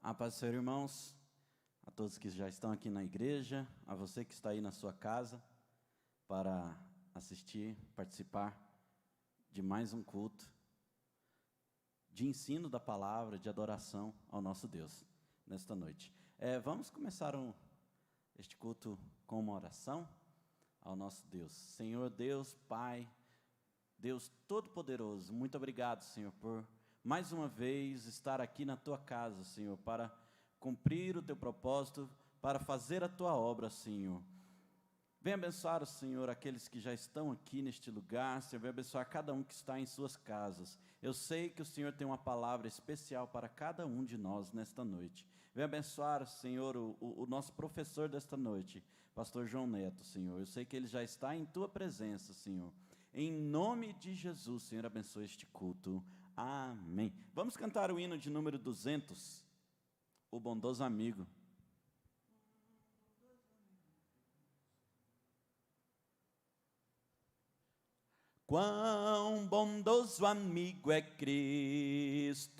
A paz do Senhor, irmãos, a todos que já estão aqui na igreja, a você que está aí na sua casa para assistir, participar de mais um culto de ensino da palavra, de adoração ao nosso Deus nesta noite. Vamos começar este culto com uma oração ao nosso Deus. Senhor Deus, Pai, Deus Todo-Poderoso, muito obrigado, Senhor, por mais uma vez estar aqui na Tua casa, Senhor, para cumprir o Teu propósito, para fazer a Tua obra, Senhor. Venha abençoar, Senhor, aqueles que já estão aqui neste lugar, Senhor, venha abençoar cada um que está em suas casas. Eu sei que o Senhor tem uma palavra especial para cada um de nós nesta noite. Venha abençoar, Senhor, o nosso professor desta noite, pastor João Neto, Senhor. Eu sei que ele já está em Tua presença, Senhor. Em nome de Jesus, Senhor, abençoe este culto. Amém. Vamos cantar o hino de número 200, o bondoso amigo. Quão bondoso amigo é Cristo,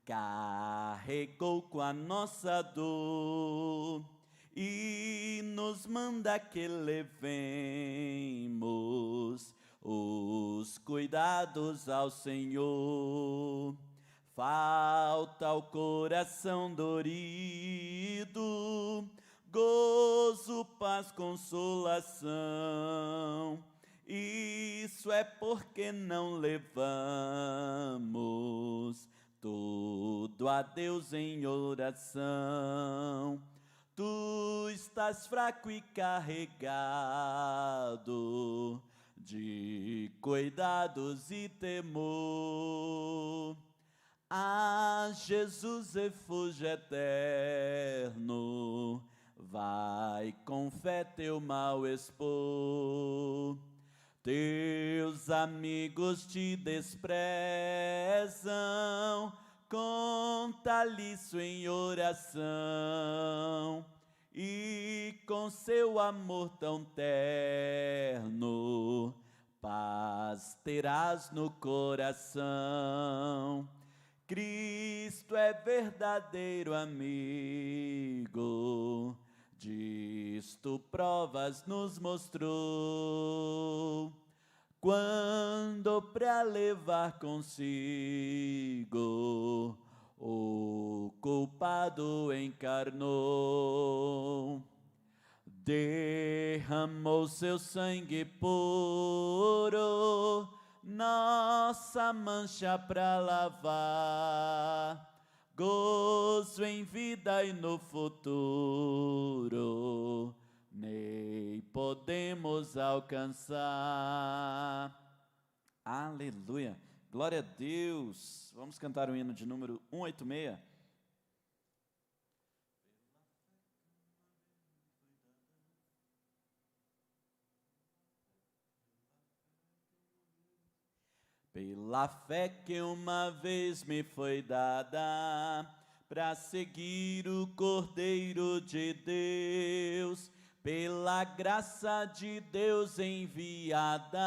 carregou com a nossa dor e nos manda que levemos os cuidados ao Senhor. Falta ao coração dorido gozo, paz, consolação. Isso é porque não levamos tudo a Deus em oração. Tu estás fraco e carregado de cuidados e temor. Ah, Jesus, refúgio eterno, vai com fé teu mal expor. Teus amigos te desprezam, conta-lhe isso em oração, e com seu amor tão terno, paz terás no coração. Cristo é verdadeiro amigo, disto provas nos mostrou, quando pra levar consigo o culpado encarnou. Derramou seu sangue puro, nossa mancha pra lavar, gozo em vida e no futuro nem podemos alcançar. Aleluia, glória a Deus. Vamos cantar o hino de número 186. Pela fé que uma vez me foi dada, para seguir o Cordeiro de Deus, pela graça de Deus enviada,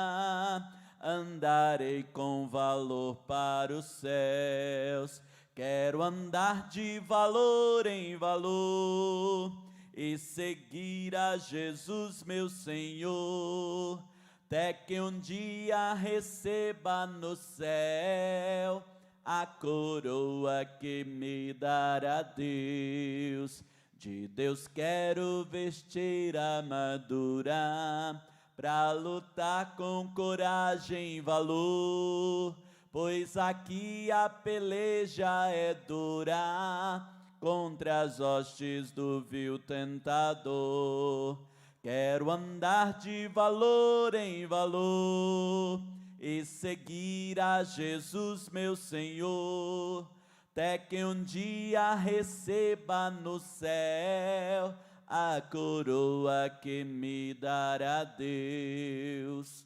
andarei com valor para os céus. Quero andar de valor em valor e seguir a Jesus, meu Senhor, até que um dia receba no céu a coroa que me dará Deus. De Deus quero vestir a armadura, pra lutar com coragem e valor, pois aqui a peleja é dura contra as hostes do vil tentador. Quero andar de valor em valor e seguir a Jesus, meu Senhor, até que um dia receba no céu a coroa que me dará Deus.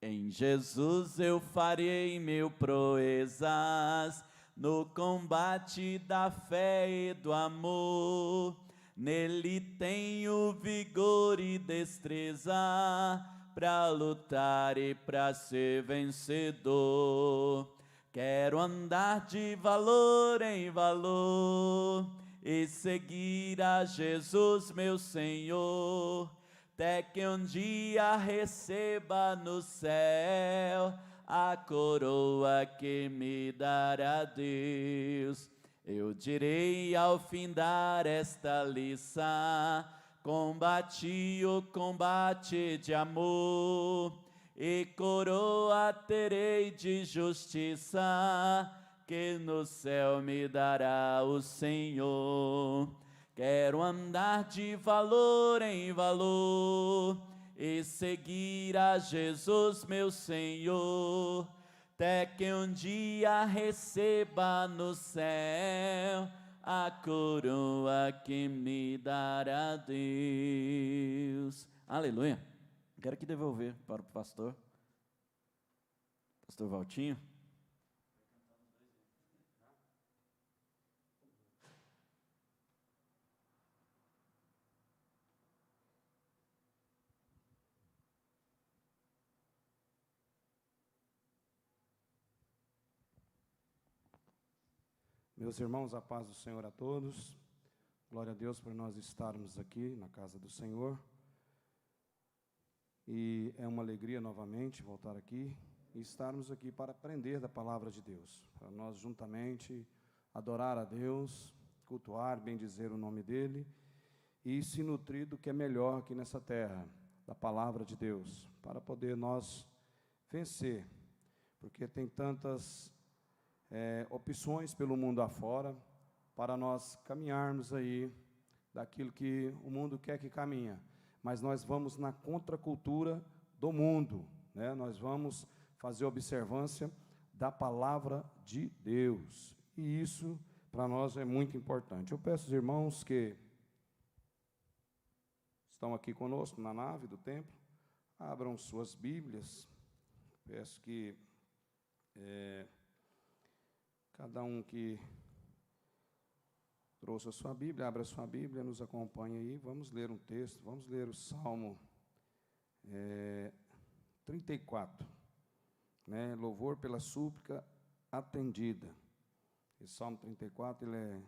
Em Jesus eu farei mil proezas, no combate da fé e do amor. Nele tenho vigor e destreza, pra lutar e pra ser vencedor. Quero andar de valor em valor e seguir a Jesus, meu Senhor, até que um dia receba no céu a coroa que me dará Deus. Eu direi ao findar esta lição: combati o combate de amor, e coroa terei de justiça, que no céu me dará o Senhor. Quero andar de valor em valor e seguir a Jesus, meu Senhor, até que um dia receba no céu a coroa que me dará Deus. Aleluia. Quero aqui devolver para o pastor Valtinho. Meus irmãos, a paz do Senhor a todos. Glória a Deus por nós estarmos aqui na casa do Senhor. E é uma alegria novamente voltar aqui e estarmos aqui para aprender da palavra de Deus, para nós juntamente adorar a Deus, cultuar, bendizer o nome dEle e se nutrir do que é melhor aqui nessa terra, da palavra de Deus, para poder nós vencer, porque tem tantas opções pelo mundo afora, para nós caminharmos aí daquilo que o mundo quer que caminha, mas nós vamos na contracultura do mundo, né? Nós vamos fazer observância da palavra de Deus, e isso para nós é muito importante. Eu peço aos irmãos que estão aqui conosco na nave do templo, abram suas Bíblias. Peço que cada um que trouxe a sua Bíblia, abra a sua Bíblia, nos acompanhe aí. Vamos ler um texto, vamos ler o Salmo 34, né? Louvor pela súplica atendida. Esse Salmo 34, ele é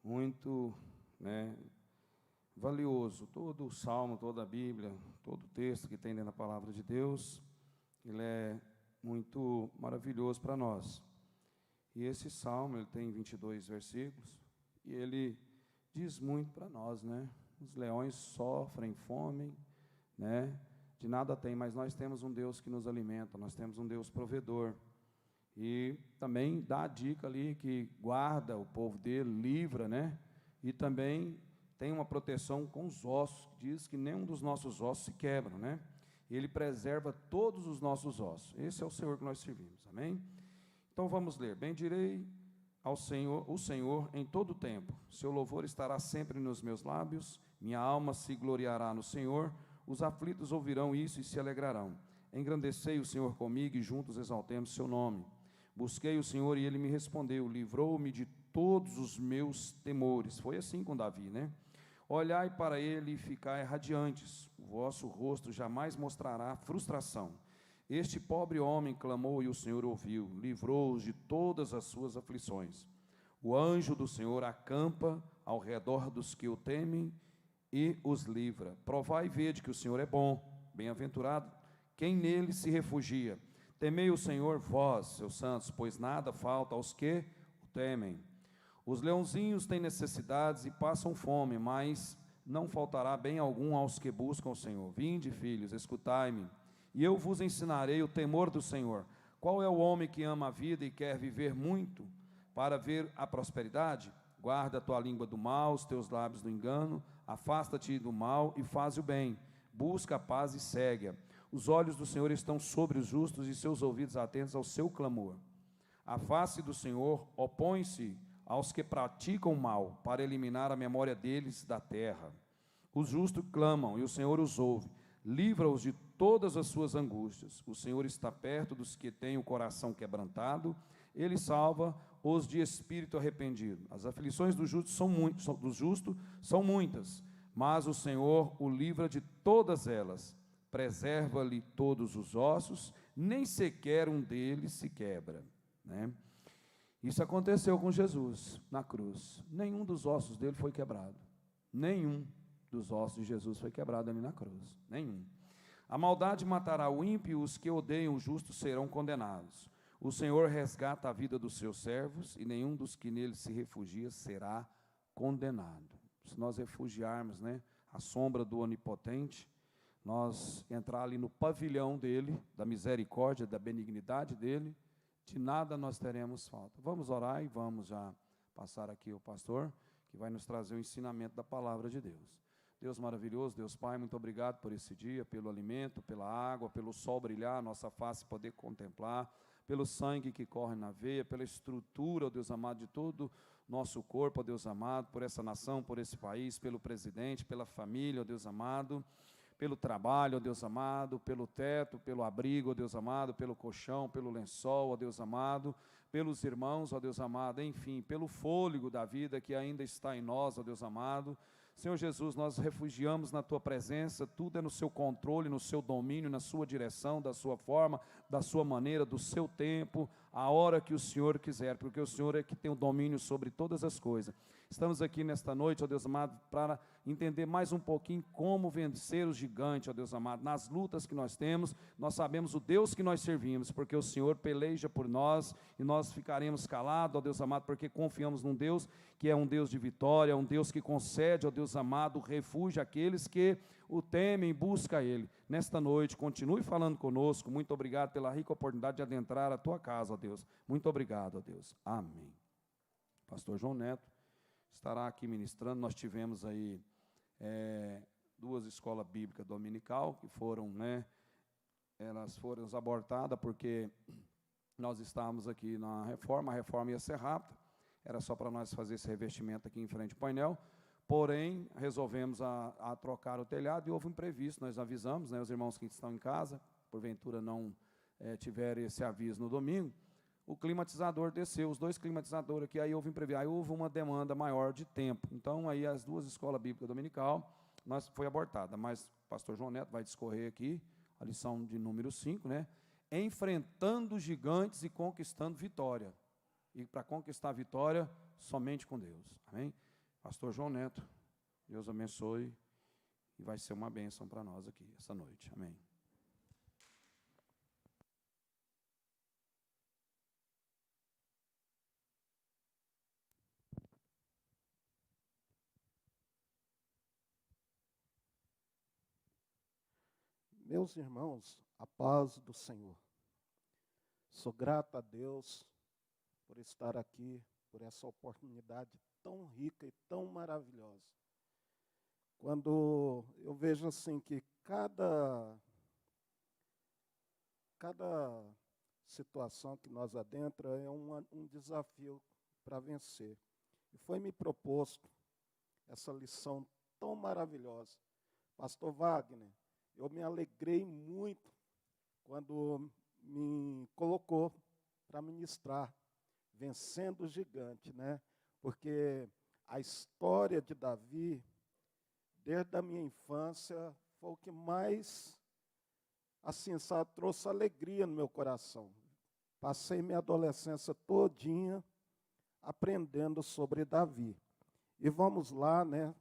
muito, né, valioso. Todo o Salmo, toda a Bíblia, todo o texto que tem dentro da palavra de Deus, ele é muito maravilhoso para nós. E esse Salmo, ele tem 22 versículos, e ele diz muito para nós, né? Os leões sofrem fome, né? De nada tem, mas nós temos um Deus que nos alimenta, nós temos um Deus provedor. E também dá a dica ali que guarda o povo dele, livra, né? E também tem uma proteção com os ossos, diz que nenhum dos nossos ossos se quebra, né? Ele preserva todos os nossos ossos. Esse é o Senhor que nós servimos, amém? Então vamos ler. Bendirei ao Senhor, o Senhor em todo o tempo. Seu louvor estará sempre nos meus lábios. Minha alma se gloriará no Senhor. Os aflitos ouvirão isso e se alegrarão. Engrandecei o Senhor comigo e juntos exaltemos seu nome. Busquei o Senhor e ele me respondeu. Livrou-me de todos os meus temores. Foi assim com Davi, né? Olhai para ele e ficai radiantes. O vosso rosto jamais mostrará frustração. Este pobre homem clamou e o Senhor ouviu, livrou-os de todas as suas aflições. O anjo do Senhor acampa ao redor dos que o temem e os livra. Provai e vede que o Senhor é bom, bem-aventurado quem nele se refugia. Temei o Senhor, vós, seus santos, pois nada falta aos que o temem. Os leãozinhos têm necessidades e passam fome, mas não faltará bem algum aos que buscam o Senhor. Vinde, filhos, escutai-me, e eu vos ensinarei o temor do Senhor. Qual é o homem que ama a vida e quer viver muito para ver a prosperidade? Guarda a tua língua do mal, os teus lábios do engano, afasta-te do mal e faz o bem. Busca a paz e segue-a. Os olhos do Senhor estão sobre os justos e seus ouvidos atentos ao seu clamor. A face do Senhor opõe-se aos que praticam o mal, para eliminar a memória deles da terra. Os justos clamam e o Senhor os ouve. Livra-os de todas as suas angústias. O Senhor está perto dos que têm o coração quebrantado. Ele salva os de espírito arrependido. As aflições do justo são muitas, mas o Senhor o livra de todas elas. Preserva-lhe todos os ossos, nem sequer um deles se quebra. né? Isso aconteceu com Jesus na cruz. Nenhum dos ossos dele foi quebrado. Nenhum dos ossos de Jesus foi quebrado ali na cruz. Nenhum. A maldade matará o ímpio, e os que odeiam o justo serão condenados. O Senhor resgata a vida dos seus servos, e nenhum dos que nele se refugia será condenado. Se nós refugiarmos, né, à sombra do Onipotente, nós entrar ali no pavilhão dele, da misericórdia, da benignidade dele, de nada nós teremos falta. Vamos orar e vamos já passar aqui o pastor, que vai nos trazer o ensinamento da palavra de Deus. Deus maravilhoso, Deus Pai, muito obrigado por esse dia, pelo alimento, pela água, pelo sol brilhar, nossa face poder contemplar, pelo sangue que corre na veia, pela estrutura, ó Deus amado, de todo nosso corpo, ó Deus amado, por essa nação, por esse país, pelo presidente, pela família, ó Deus amado, pelo trabalho, ó Deus amado, pelo teto, pelo abrigo, ó Deus amado, pelo colchão, pelo lençol, ó Deus amado, pelos irmãos, ó Deus amado, enfim, pelo fôlego da vida que ainda está em nós, ó Deus amado. Senhor Jesus, nós refugiamos na Tua presença, tudo é no Seu controle, no Seu domínio, na Sua direção, da Sua forma, da Sua maneira, do Seu tempo, a hora que o Senhor quiser, porque o Senhor é que tem o domínio sobre todas as coisas. Estamos aqui nesta noite, ó Deus amado, para entender mais um pouquinho como vencer o gigante, ó Deus amado, nas lutas que nós temos. Nós sabemos o Deus que nós servimos, porque o Senhor peleja por nós, e nós ficaremos calados, ó Deus amado, porque confiamos num Deus que é um Deus de vitória, um Deus que concede, ó Deus amado, refúgio àqueles que o temem, busca Ele. Nesta noite, continue falando conosco. Muito obrigado pela rica oportunidade de adentrar a Tua casa, ó Deus. Muito obrigado, ó Deus. Amém. Pastor João Neto estará aqui ministrando. Nós tivemos aí duas escolas bíblicas dominical que foram, né, elas foram abortadas porque nós estávamos aqui na reforma, a reforma ia ser rápida, era só para nós fazer esse revestimento aqui em frente ao painel, porém, resolvemos a trocar o telhado e houve um imprevisto, nós avisamos, né, os irmãos que estão em casa, porventura não tiveram esse aviso no domingo, o climatizador desceu, os dois climatizadores aqui, aí houve imprevisto, aí houve uma demanda maior de tempo, então aí as duas escolas bíblicas dominical, foi abortada, mas o pastor João Neto vai discorrer aqui, a lição de número 5, né, enfrentando gigantes e conquistando vitória, e para conquistar a vitória, somente com Deus, amém? Pastor João Neto, Deus abençoe, e vai ser uma bênção para nós aqui, essa noite, amém. Meus irmãos, a paz do Senhor. Sou grato a Deus por estar aqui, por essa oportunidade tão rica e tão maravilhosa. Quando eu vejo assim que cada situação que nós adentra é um desafio para vencer. E foi me proposto essa lição tão maravilhosa. Pastor Wagner, eu me alegrei muito quando me colocou para ministrar, vencendo o gigante, né? Porque a história de Davi, desde a minha infância, foi o que mais, assim, sabe, trouxe alegria no meu coração. Passei minha adolescência todinha aprendendo sobre Davi. E vamos lá, né,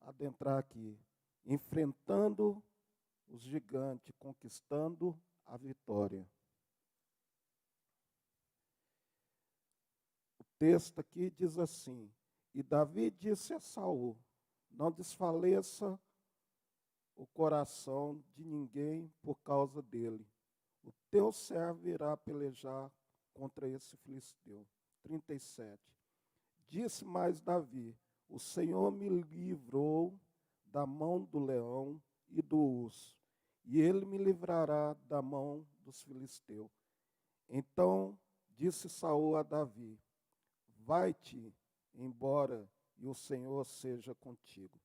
adentrar aqui. Enfrentando os gigantes, conquistando a vitória. O texto aqui diz assim: e Davi disse a Saul: não desfaleça o coração de ninguém por causa dele. O teu servo irá pelejar contra esse filisteu. 37. Disse mais Davi: o Senhor me livrou da mão do leão e do urso, e ele me livrará da mão dos filisteus. Então disse Saul a Davi: vai-te embora e o Senhor seja contigo.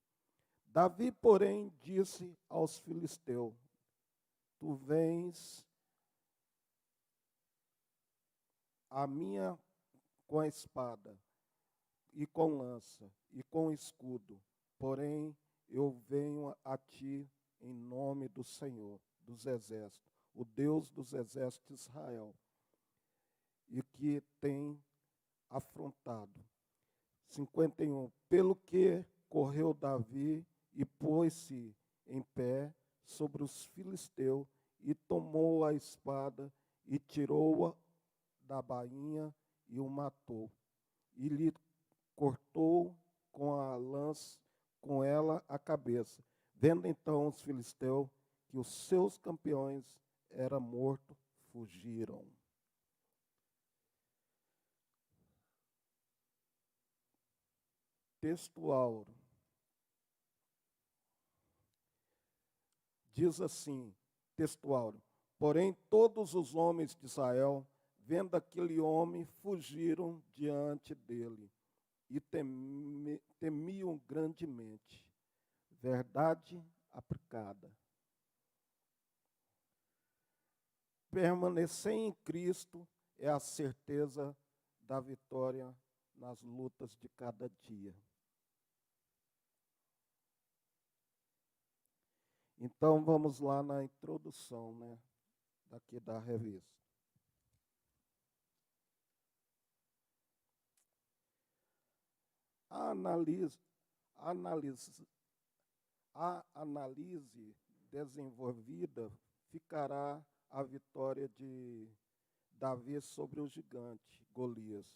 Davi, porém, disse aos filisteus: tu vens a minha com a espada, e com lança, e com escudo, porém eu venho a ti em nome do Senhor dos exércitos, o Deus dos exércitos de Israel. e que tem afrontado. 51. Pelo que correu Davi e pôs-se em pé sobre os filisteus e tomou a espada e tirou-a da bainha e o matou. E lhe cortou com a lança, com ela a cabeça. Vendo então os filisteus que os seus campeões eram mortos, fugiram. Texto áureo. Diz assim, texto áureo: porém todos os homens de Israel, vendo aquele homem, fugiram diante dele e temiam grandemente. Verdade aplicada. Permanecer em Cristo é a certeza da vitória nas lutas de cada dia. Então vamos lá na introdução, né, daqui da revista. A análise desenvolvida ficará a vitória de Davi sobre o gigante Golias.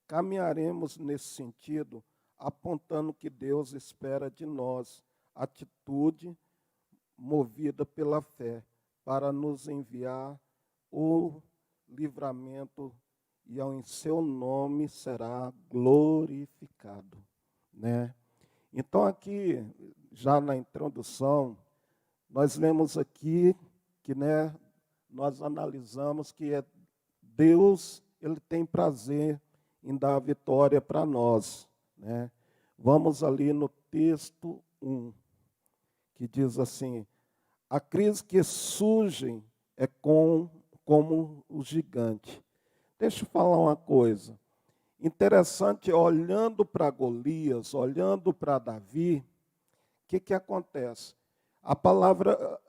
Caminharemos nesse sentido, apontando que Deus espera de nós atitude movida pela fé, para nos enviar o livramento e em seu nome será glorificado, né? Então aqui, já na introdução, nós lemos aqui que, né, nós analisamos que Deus, ele tem prazer em dar a vitória para nós, né? Vamos ali no texto 1, que diz assim: a crise que surge é como o gigante. Deixa eu falar uma coisa. Interessante, olhando para Golias, olhando para Davi, o que acontece? A palavra,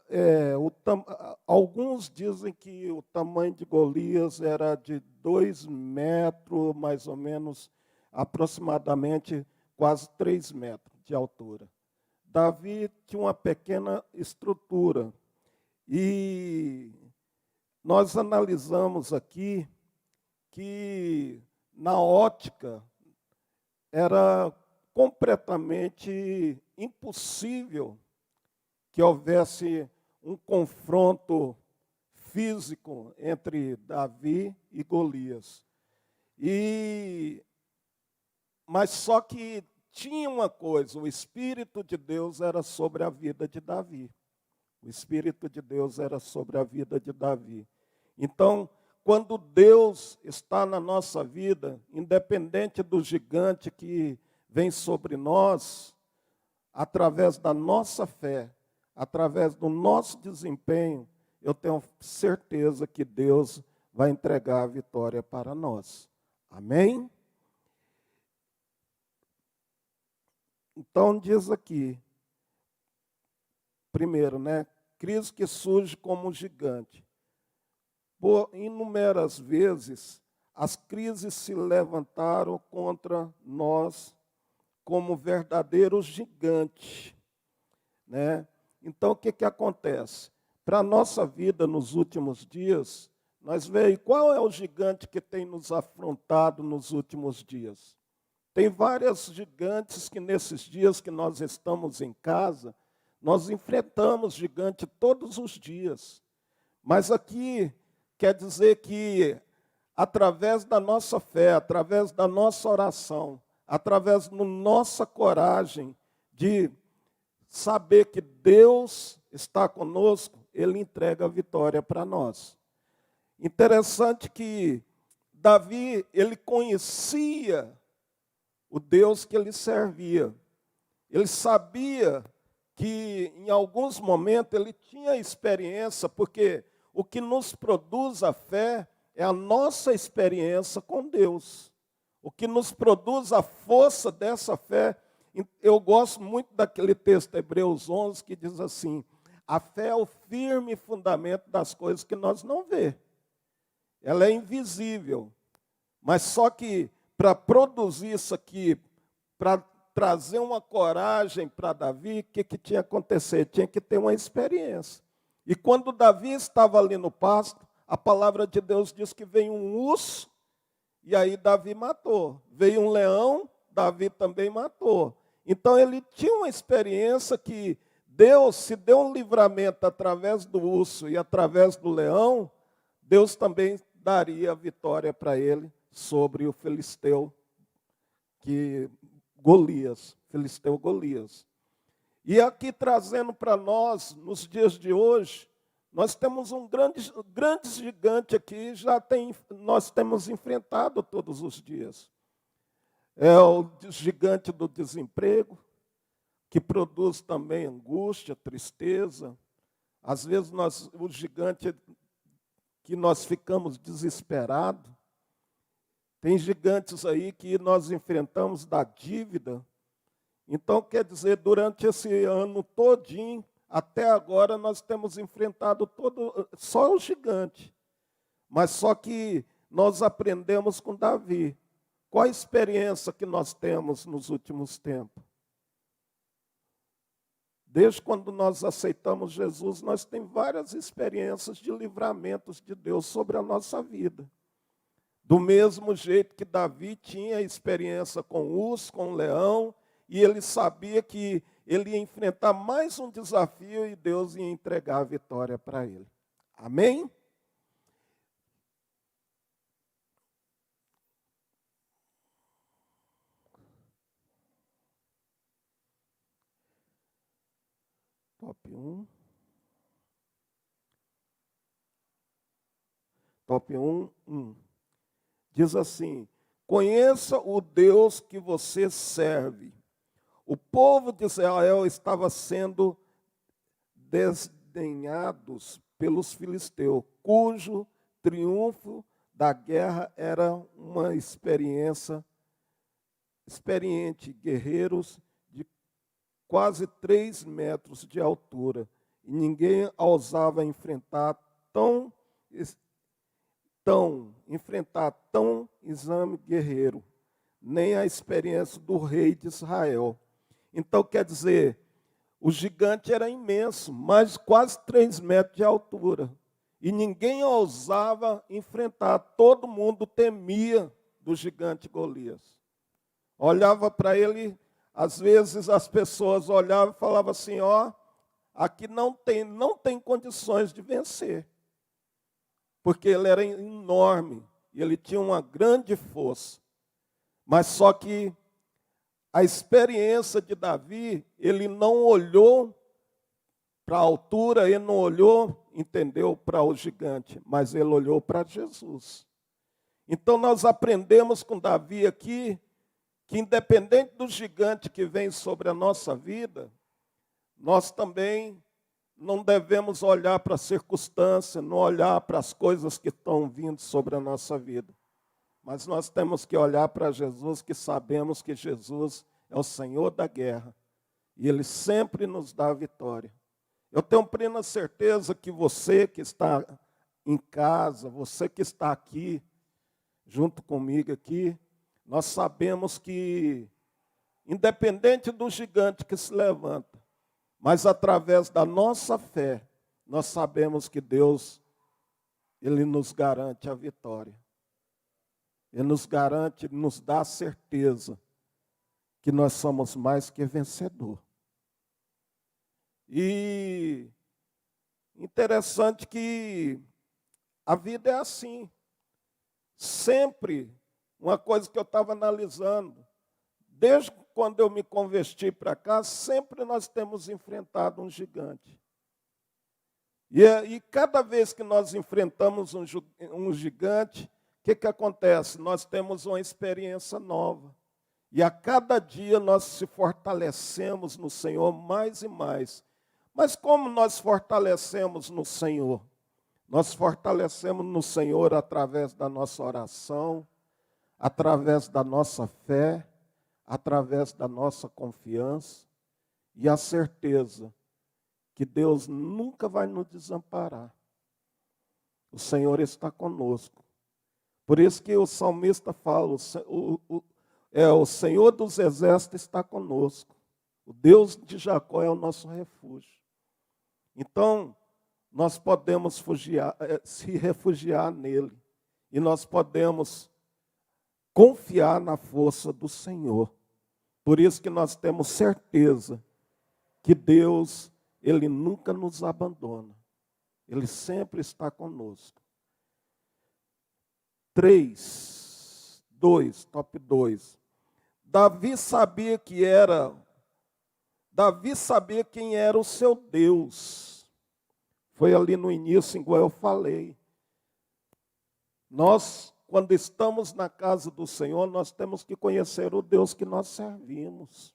alguns dizem que o tamanho de Golias era de 2 metros, mais ou menos, aproximadamente quase 3 metros de altura. Davi tinha uma pequena estrutura. E nós analisamos aqui que, na ótica, era completamente impossível que houvesse um confronto físico entre Davi e Golias. Mas só que tinha uma coisa: o Espírito de Deus era sobre a vida de Davi. O Espírito de Deus era sobre a vida de Davi. Então, quando Deus está na nossa vida, independente do gigante que vem sobre nós, através da nossa fé, através do nosso desempenho, eu tenho certeza que Deus vai entregar a vitória para nós. Amém? Então diz aqui, primeiro, né? Crise que surge como um gigante. Por inúmeras vezes, as crises se levantaram contra nós como verdadeiro gigante, né? Então, o que acontece? Para a nossa vida nos últimos dias, nós vemos qual é o gigante que tem nos afrontado nos últimos dias. Tem vários gigantes que nesses dias que nós estamos em casa, nós enfrentamos gigante todos os dias. Mas aqui quer dizer que, através da nossa fé, através da nossa oração, através da nossa coragem de saber que Deus está conosco, Ele entrega a vitória para nós. Interessante que Davi, ele conhecia o Deus que ele servia. Ele sabia que em alguns momentos ele tinha experiência, porque o que nos produz a fé é a nossa experiência com Deus. O que nos produz a força dessa fé, eu gosto muito daquele texto, Hebreus 11, que diz assim: a fé é o firme fundamento das coisas que nós não vemos. Ela é invisível, Mas só que para produzir isso aqui, para trazer uma coragem para Davi, o que tinha que acontecer? Tinha que ter uma experiência. E quando Davi estava ali no pasto, a palavra de Deus diz que veio um urso, e aí Davi matou. Veio um leão, Davi também matou. Então ele tinha uma experiência que Deus, se deu um livramento através do urso e através do leão, Deus também daria a vitória para ele sobre o filisteu filisteu Golias. E aqui trazendo para nós, nos dias de hoje, nós temos um grande gigante aqui, nós temos enfrentado todos os dias. É o gigante do desemprego, que produz também angústia, tristeza. Às vezes o gigante que nós ficamos desesperados. Tem gigantes aí que nós enfrentamos da dívida. Então, quer dizer, durante esse ano todinho, até agora, nós temos enfrentado só o gigante. Mas só que nós aprendemos com Davi. Qual a experiência que nós temos nos últimos tempos? Desde quando nós aceitamos Jesus, nós temos várias experiências de livramentos de Deus sobre a nossa vida. Do mesmo jeito que Davi tinha experiência com o urso, com o leão, e ele sabia que ele ia enfrentar mais um desafio e Deus ia entregar a vitória para ele. Amém? Top 1. Top 1, 1. Diz assim: conheça o Deus que você serve. O povo de Israel estava sendo desdenhados pelos filisteus, cujo triunfo da guerra era uma experiente, guerreiros de quase 3 metros de altura. E ninguém ousava enfrentar tão exame guerreiro, nem a experiência do rei de Israel. Então, quer dizer, o gigante era imenso, mas quase 3 metros de altura. E ninguém ousava enfrentar, todo mundo temia do gigante Golias. Olhava para ele, às vezes as pessoas olhavam e falavam assim, aqui não tem condições de vencer. Porque ele era enorme e ele tinha uma grande força. Mas só que a experiência de Davi, ele não olhou para a altura, ele não olhou, entendeu, para o gigante, mas ele olhou para Jesus. Então nós aprendemos com Davi aqui, que independente do gigante que vem sobre a nossa vida, nós também não devemos olhar para a circunstância, não olhar para as coisas que estão vindo sobre a nossa vida. Mas nós temos que olhar para Jesus, que sabemos que Jesus é o Senhor da guerra. E Ele sempre nos dá a vitória. Eu tenho plena certeza que você que está em casa, você que está aqui, junto comigo aqui, nós sabemos que, independente do gigante que se levanta, mas através da nossa fé, nós sabemos que Deus, Ele nos garante a vitória. Ele nos garante, nos dá a certeza que nós somos mais que vencedor. E interessante que a vida é assim. Sempre, uma coisa que eu estava analisando, desde quando eu me converti para cá, sempre nós temos enfrentado um gigante. E cada vez que nós enfrentamos um gigante, o que acontece? Nós temos uma experiência nova. E a cada dia nós se fortalecemos no Senhor mais e mais. Mas como nós fortalecemos no Senhor? Nós fortalecemos no Senhor através da nossa oração, através da nossa fé, através da nossa confiança e a certeza que Deus nunca vai nos desamparar. O Senhor está conosco. Por isso que o salmista fala, o Senhor dos exércitos está conosco. O Deus de Jacó é o nosso refúgio. Então, nós podemos se refugiar nele. E nós podemos confiar na força do Senhor. Por isso que nós temos certeza que Deus, Ele nunca nos abandona. Ele sempre está conosco. 3, 2, top 2. Davi sabia quem era o seu Deus. Foi ali no início, igual eu falei. Nós, quando estamos na casa do Senhor, nós temos que conhecer o Deus que nós servimos.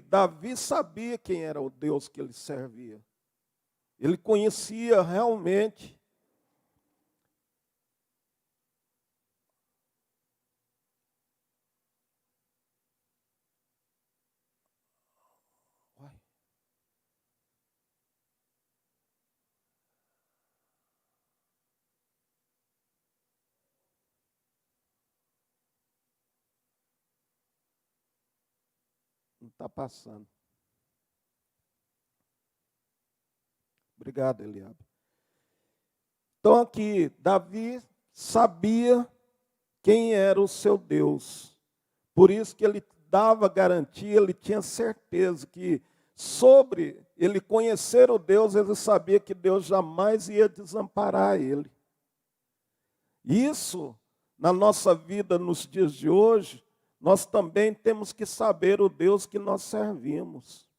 Davi sabia quem era o Deus que ele servia. Ele conhecia realmente. Não está passando. Obrigado, Eliabe. Então aqui, Davi sabia quem era o seu Deus. Por isso que ele dava garantia, ele tinha certeza que sobre ele conhecer o Deus, ele sabia que Deus jamais ia desamparar ele. Isso, na nossa vida, nos dias de hoje, nós também temos que saber o Deus que nós servimos.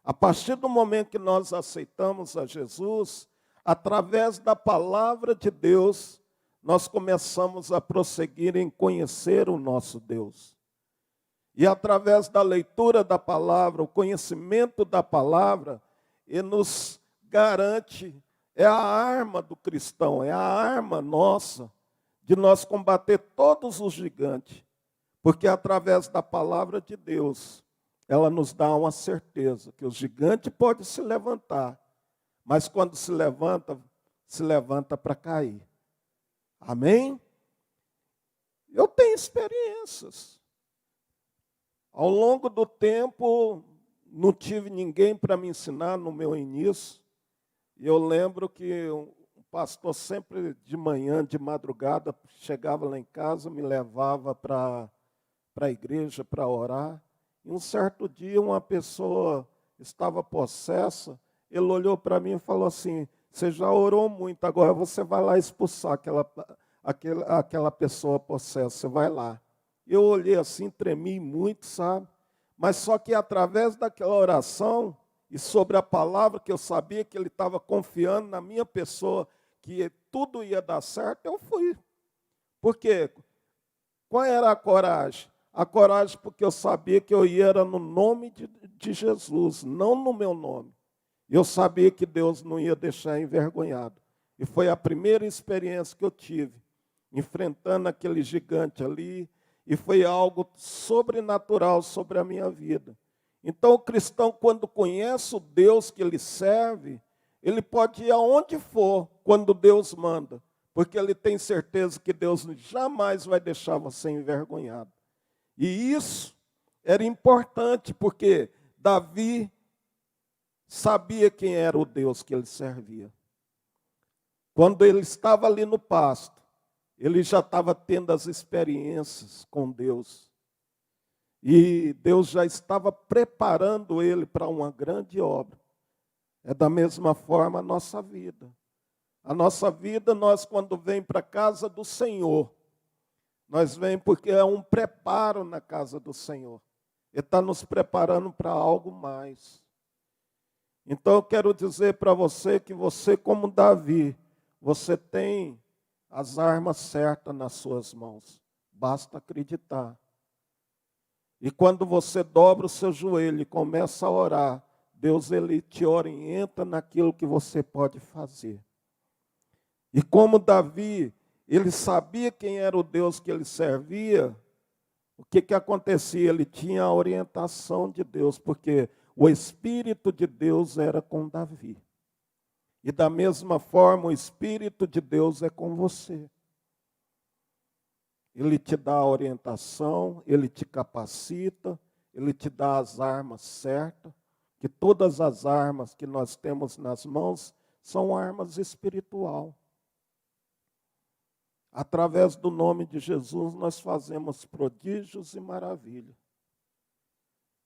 A partir do momento que nós aceitamos a Jesus, através da palavra de Deus, nós começamos a prosseguir em conhecer o nosso Deus. E através da leitura da palavra, o conhecimento da palavra, ele nos garante, é a arma do cristão, é a arma nossa, de nós combater todos os gigantes. Porque através da palavra de Deus, ela nos dá uma certeza que o gigante pode se levantar, mas quando se levanta para cair. Amém? Eu tenho experiências. Ao longo do tempo, não tive ninguém para me ensinar no meu início. E eu lembro que o pastor sempre de manhã, de madrugada, chegava lá em casa, me levava para a igreja para orar. E um certo dia uma pessoa estava possessa, ele olhou para mim e falou assim: você já orou muito, agora você vai lá expulsar aquela pessoa possessa, você vai lá. Eu olhei assim, tremi muito, sabe? Mas só que através daquela oração e sobre a palavra que eu sabia que ele estava confiando na minha pessoa, que tudo ia dar certo, eu fui. Por quê? Qual era a coragem? A coragem porque eu sabia que eu ia no nome de Jesus, não no meu nome. Eu sabia que Deus não ia deixar envergonhado. E foi a primeira experiência que eu tive, enfrentando aquele gigante ali, e foi algo sobrenatural sobre a minha vida. Então o cristão, quando conhece o Deus que ele serve, ele pode ir aonde for, quando Deus manda, porque ele tem certeza que Deus jamais vai deixar você envergonhado. E isso era importante, porque Davi sabia quem era o Deus que ele servia. Quando ele estava ali no pasto, ele já estava tendo as experiências com Deus. E Deus já estava preparando ele para uma grande obra. É da mesma forma a nossa vida. A nossa vida, nós quando vem para a casa do Senhor, nós vem porque é um preparo na casa do Senhor. Ele está nos preparando para algo mais. Então eu quero dizer para você que você, como Davi, você tem as armas certas nas suas mãos. Basta acreditar. E quando você dobra o seu joelho e começa a orar, Deus ele te orienta naquilo que você pode fazer. E como Davi, ele sabia quem era o Deus que ele servia, o que acontecia? Ele tinha a orientação de Deus, porque o Espírito de Deus era com Davi. E da mesma forma, o Espírito de Deus é com você. Ele te dá a orientação, ele te capacita, ele te dá as armas certas, que todas as armas que nós temos nas mãos são armas espirituais. Através do nome de Jesus, nós fazemos prodígios e maravilhas.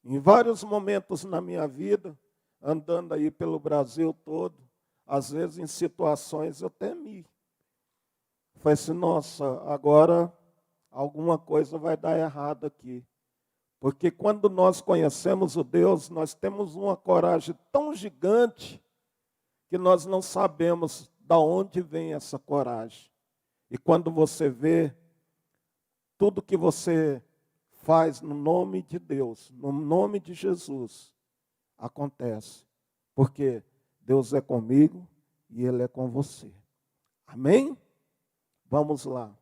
Em vários momentos na minha vida, andando aí pelo Brasil todo, às vezes em situações eu temi. Falei assim, nossa, agora alguma coisa vai dar errado aqui. Porque quando nós conhecemos o Deus, nós temos uma coragem tão gigante que nós não sabemos de onde vem essa coragem. E quando você vê tudo que você faz no nome de Deus, no nome de Jesus, acontece. Porque Deus é comigo e Ele é com você. Amém? Vamos lá.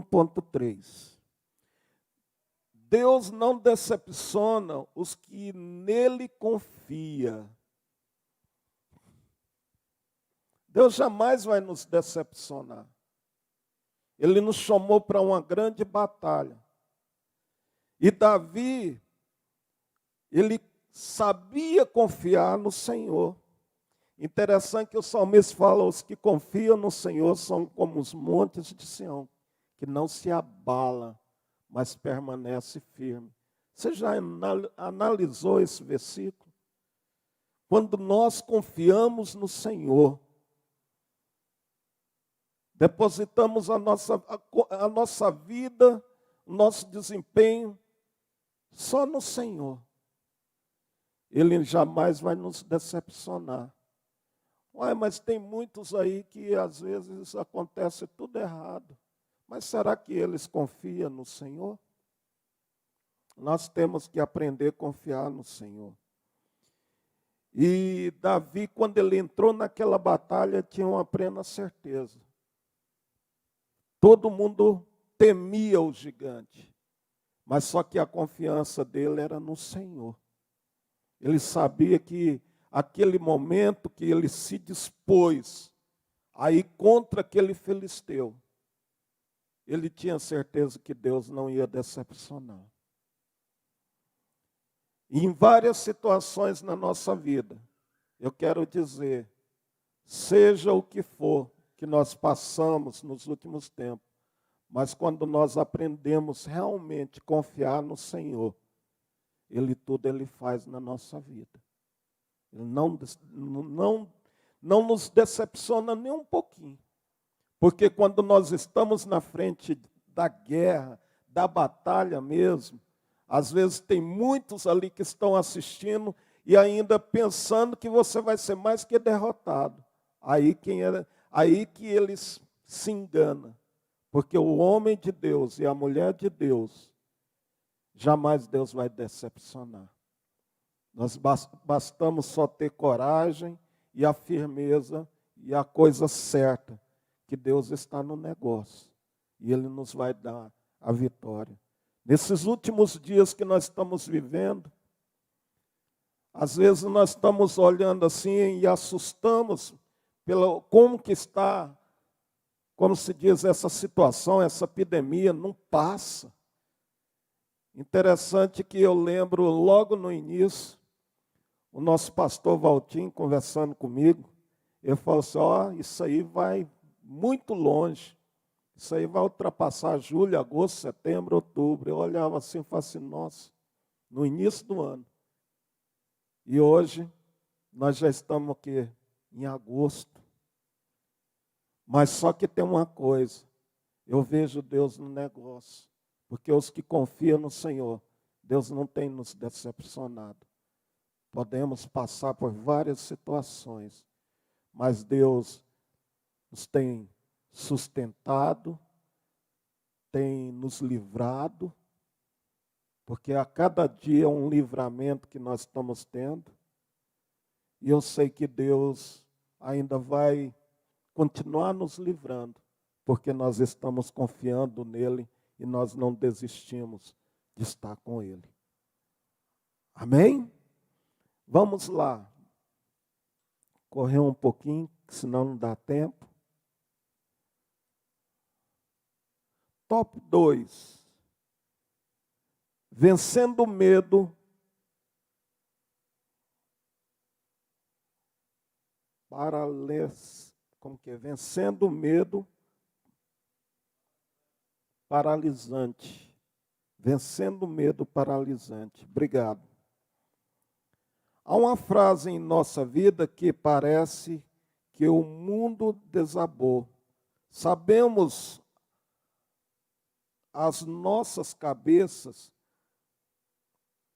ponto 3. Deus não decepciona os que nele confia. Deus jamais vai nos decepcionar. Ele nos chamou para uma grande batalha. E Davi, ele sabia confiar no Senhor. Interessante que o salmista fala, os que confiam no Senhor são como os montes de Sião, que não se abala, mas permanece firme. Você já analisou esse versículo? Quando nós confiamos no Senhor, depositamos a nossa vida, o nosso desempenho só no Senhor. Ele jamais vai nos decepcionar. Ué, mas tem muitos aí que às vezes acontece tudo errado. Mas será que eles confiam no Senhor? Nós temos que aprender a confiar no Senhor. E Davi, quando ele entrou naquela batalha, tinha uma plena certeza. Todo mundo temia o gigante, mas só que a confiança dele era no Senhor. Ele sabia que aquele momento que ele se dispôs a ir contra aquele filisteu, ele tinha certeza que Deus não ia decepcionar. E em várias situações na nossa vida, eu quero dizer, seja o que for que nós passamos nos últimos tempos, mas quando nós aprendemos realmente a confiar no Senhor, tudo Ele faz na nossa vida. Ele não nos decepciona nem um pouquinho. Porque quando nós estamos na frente da guerra, da batalha mesmo, às vezes tem muitos ali que estão assistindo e ainda pensando que você vai ser mais que derrotado. Aí que eles se enganam. Porque o homem de Deus e a mulher de Deus, jamais Deus vai decepcionar. Nós bastamos só ter coragem e a firmeza e a coisa certa, que Deus está no negócio e Ele nos vai dar a vitória. Nesses últimos dias que nós estamos vivendo, às vezes nós estamos olhando assim e assustamos pelo como que está, como se diz, essa situação, essa epidemia não passa. Interessante que eu lembro logo no início, o nosso pastor Valtim conversando comigo, ele falou assim, isso aí vai muito longe, isso aí vai ultrapassar julho, agosto, setembro, outubro. Eu olhava assim e falava assim, nossa, no início do ano. E hoje, nós já estamos aqui em agosto. Mas só que tem uma coisa, eu vejo Deus no negócio, porque os que confiam no Senhor, Deus não tem nos decepcionado. Podemos passar por várias situações, mas Deus nos tem sustentado, tem nos livrado, porque a cada dia é um livramento que nós estamos tendo, e eu sei que Deus ainda vai continuar nos livrando, porque nós estamos confiando nele e nós não desistimos de estar com ele. Amém? Vamos lá. Correr um pouquinho, senão não dá tempo. Top 2. Vencendo o medo vencendo o medo paralisante. Vencendo o medo paralisante. Obrigado. Há uma frase em nossa vida que parece que o mundo desabou. Sabemos as nossas cabeças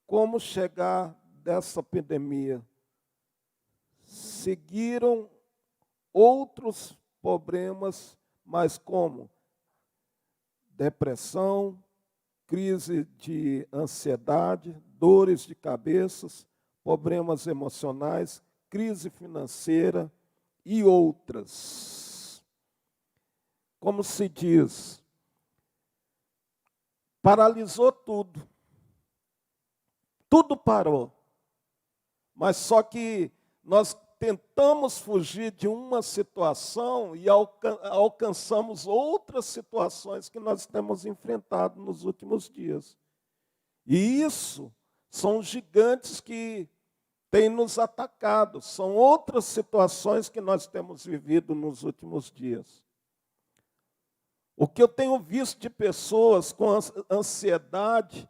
como chegar dessa pandemia. Seguiram outros problemas, mas como depressão, crise de ansiedade, dores de cabeça, problemas emocionais, crise financeira e outras. Como se diz, paralisou tudo. Tudo parou. Mas só que nós tentamos fugir de uma situação e alcançamos outras situações que nós temos enfrentado nos últimos dias. E isso são gigantes que têm nos atacado, são outras situações que nós temos vivido nos últimos dias. O que eu tenho visto de pessoas com ansiedade,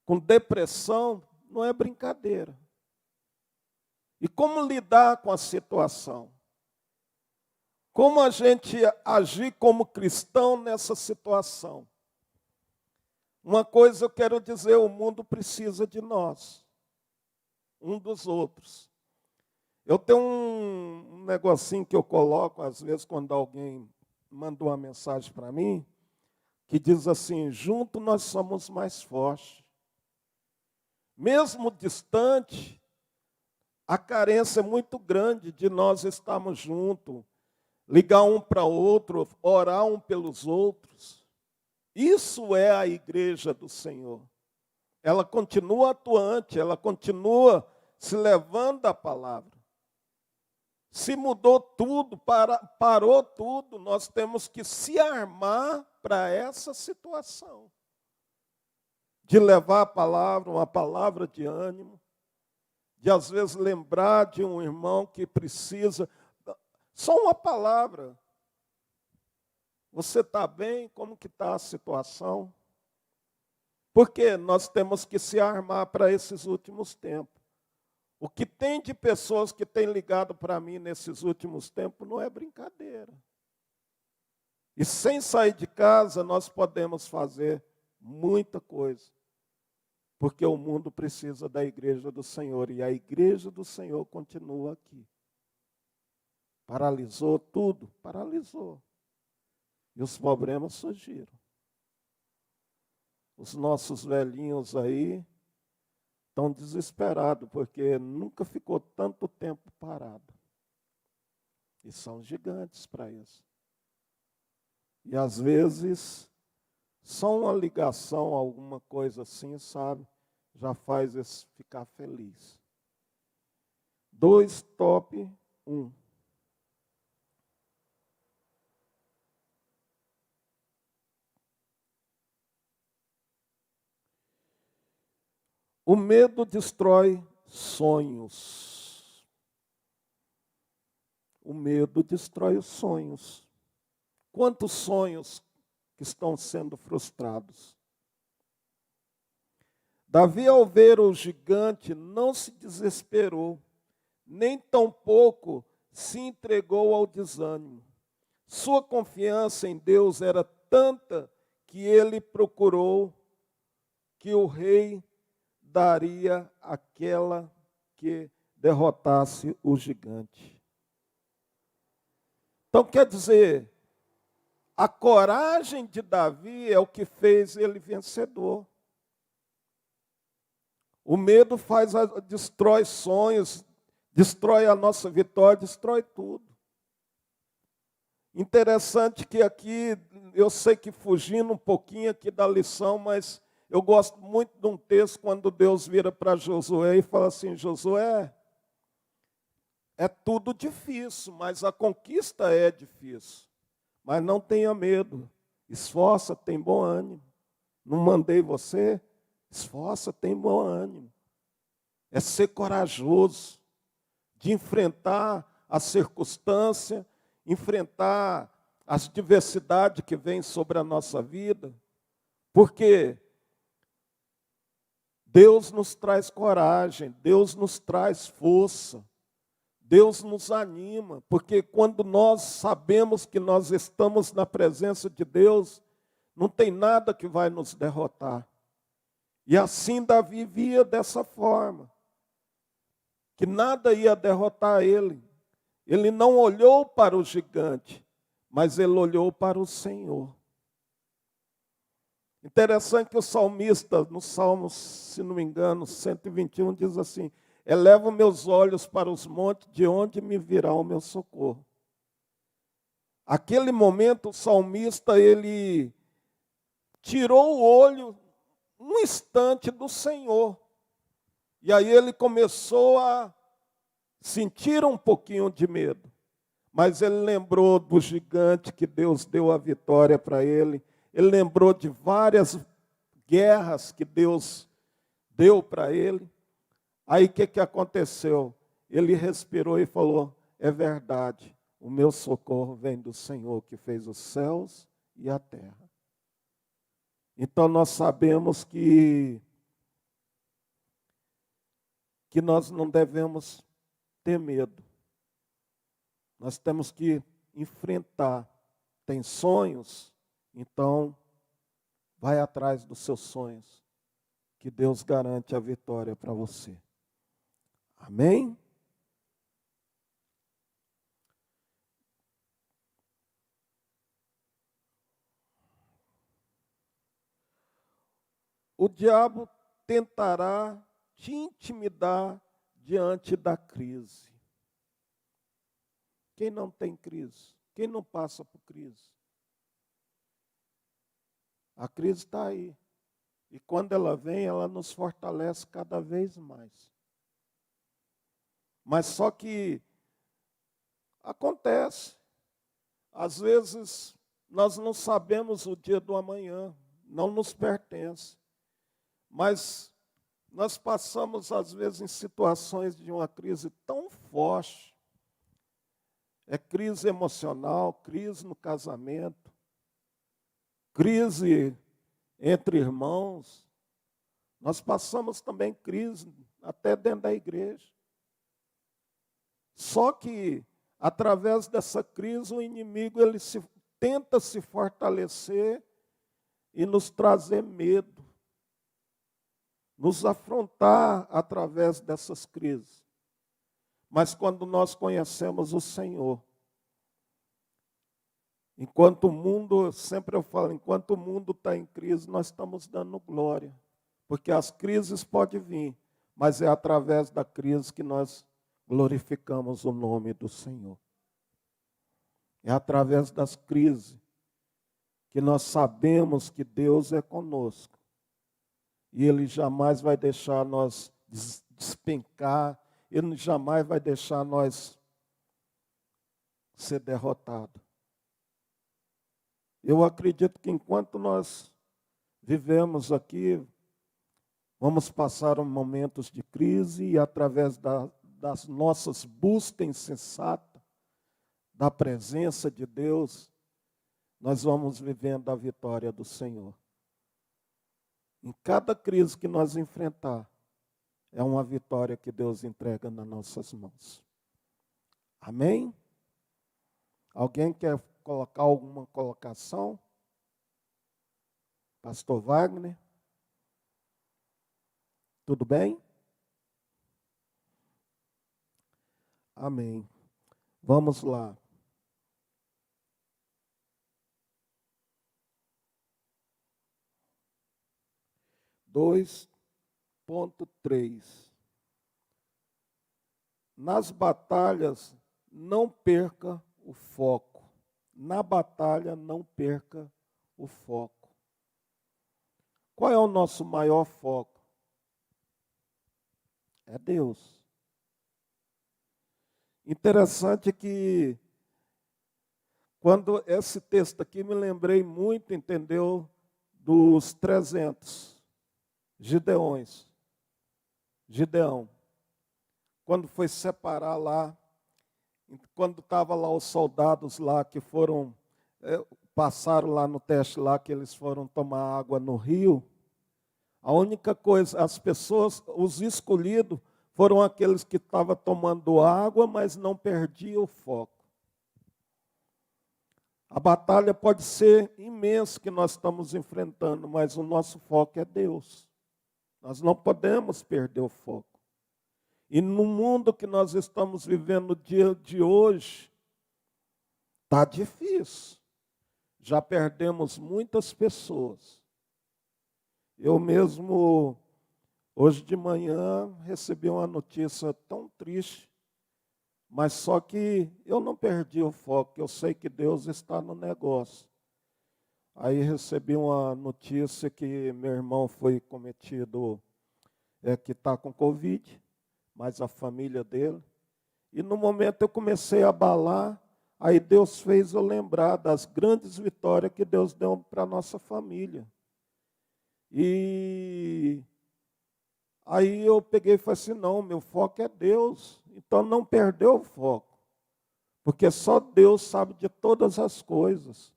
com depressão, não é brincadeira. E como lidar com a situação? Como a gente agir como cristão nessa situação? Uma coisa eu quero dizer, o mundo precisa de nós, um dos outros. Eu tenho um negocinho que eu coloco, às vezes, quando alguém manda uma mensagem para mim, que diz assim, junto nós somos mais fortes. Mesmo distante, a carência é muito grande de nós estarmos juntos, ligar um para o outro, orar um pelos outros. Isso é a igreja do Senhor. Ela continua atuante, ela continua se levando a palavra. Se mudou tudo, parou tudo, nós temos que se armar para essa situação. De levar a palavra, uma palavra de ânimo, de às vezes lembrar de um irmão que precisa, só uma palavra. Você está bem? Como que está a situação? Porque nós temos que se armar para esses últimos tempos. O que tem de pessoas que têm ligado para mim nesses últimos tempos não é brincadeira. E sem sair de casa nós podemos fazer muita coisa. Porque o mundo precisa da igreja do Senhor. E a igreja do Senhor continua aqui. Paralisou tudo? Paralisou. E os problemas surgiram. Os nossos velhinhos aí estão desesperados, porque nunca ficou tanto tempo parado. E são gigantes para isso. E às vezes, só uma ligação, alguma coisa assim, sabe, já faz esse ficar feliz. 2, top 1. O medo destrói sonhos. O medo destrói os sonhos. Quantos sonhos que estão sendo frustrados? Davi, ao ver o gigante, não se desesperou, nem tampouco se entregou ao desânimo. Sua confiança em Deus era tanta que ele procurou que o rei daria aquela que derrotasse o gigante. Então, quer dizer, a coragem de Davi é o que fez ele vencedor. O medo destrói sonhos, destrói a nossa vitória, destrói tudo. Interessante que aqui, eu sei que fugindo um pouquinho aqui da lição, mas eu gosto muito de um texto quando Deus vira para Josué e fala assim: Josué, é tudo difícil, mas a conquista é difícil. Mas não tenha medo, esforça, tem bom ânimo. Não mandei você, esforça, tem bom ânimo. É ser corajoso de enfrentar a circunstância, enfrentar as diversidades que vêm sobre a nossa vida, porque Deus nos traz coragem, Deus nos traz força, Deus nos anima, porque quando nós sabemos que nós estamos na presença de Deus, não tem nada que vai nos derrotar. E assim Davi via dessa forma, que nada ia derrotar ele. Ele não olhou para o gigante, mas ele olhou para o Senhor. Interessante que o salmista, no Salmo, se não me engano, 121, diz assim: elevo meus olhos para os montes, de onde me virá o meu socorro. Aquele momento, o salmista, ele tirou o olho um instante do Senhor. E aí ele começou a sentir um pouquinho de medo. Mas ele lembrou do gigante que Deus deu a vitória para ele. Ele lembrou de várias guerras que Deus deu para ele. Aí o que aconteceu? Ele respirou e falou: é verdade, o meu socorro vem do Senhor que fez os céus e a terra. Então nós sabemos que nós não devemos ter medo. Nós temos que enfrentar. Tem sonhos? Então, vai atrás dos seus sonhos, que Deus garante a vitória para você. Amém? O diabo tentará te intimidar diante da crise. Quem não tem crise? Quem não passa por crise? A crise está aí. E quando ela vem, ela nos fortalece cada vez mais. Mas só que acontece. Às vezes, nós não sabemos o dia do amanhã. Não nos pertence. Mas nós passamos, às vezes, em situações de uma crise tão forte. É crise emocional, crise no casamento, crise entre irmãos. Nós passamos também crise até dentro da igreja. Só que, através dessa crise, o inimigo ele tenta se fortalecer e nos trazer medo, nos afrontar através dessas crises. Mas quando nós conhecemos o Senhor, enquanto o mundo, sempre eu falo, enquanto o mundo está em crise, nós estamos dando glória. Porque as crises podem vir, mas é através da crise que nós glorificamos o nome do Senhor. É através das crises que nós sabemos que Deus é conosco. E Ele jamais vai deixar nós despencar, Ele jamais vai deixar nós ser derrotados. Eu acredito que enquanto nós vivemos aqui, vamos passar momentos de crise e através das nossas buscas insensatas, da presença de Deus, nós vamos vivendo a vitória do Senhor. Em cada crise que nós enfrentar, é uma vitória que Deus entrega nas nossas mãos. Amém? Alguém quer colocar alguma colocação? Pastor Wagner? Tudo bem? Amém. Vamos lá. Dois. Ponto 3. Nas batalhas, não perca o foco. na batalha, não perca o foco. Qual é o nosso maior foco? É Deus. Interessante que, quando esse texto aqui, me lembrei muito, entendeu, dos 300 Gideões. Gideão, quando foi separar lá, quando estavam lá os soldados lá que foram, passaram lá no teste lá, que eles foram tomar água no rio, a única coisa, as pessoas, os escolhidos, foram aqueles que estavam tomando água, mas não perdiam o foco. A batalha pode ser imensa que nós estamos enfrentando, mas o nosso foco é Deus. Nós não podemos perder o foco. E no mundo que nós estamos vivendo no dia de hoje, está difícil. Já perdemos muitas pessoas. Eu mesmo, hoje de manhã, recebi uma notícia tão triste, mas só que eu não perdi o foco, eu sei que Deus está no negócio. Aí recebi uma notícia que meu irmão foi cometido, que está com Covid, mas a família dele. E no momento eu comecei a abalar, aí Deus fez eu lembrar das grandes vitórias que Deus deu para a nossa família. E aí eu peguei e falei assim, não, meu foco é Deus, então não perdeu o foco, porque só Deus sabe de todas as coisas,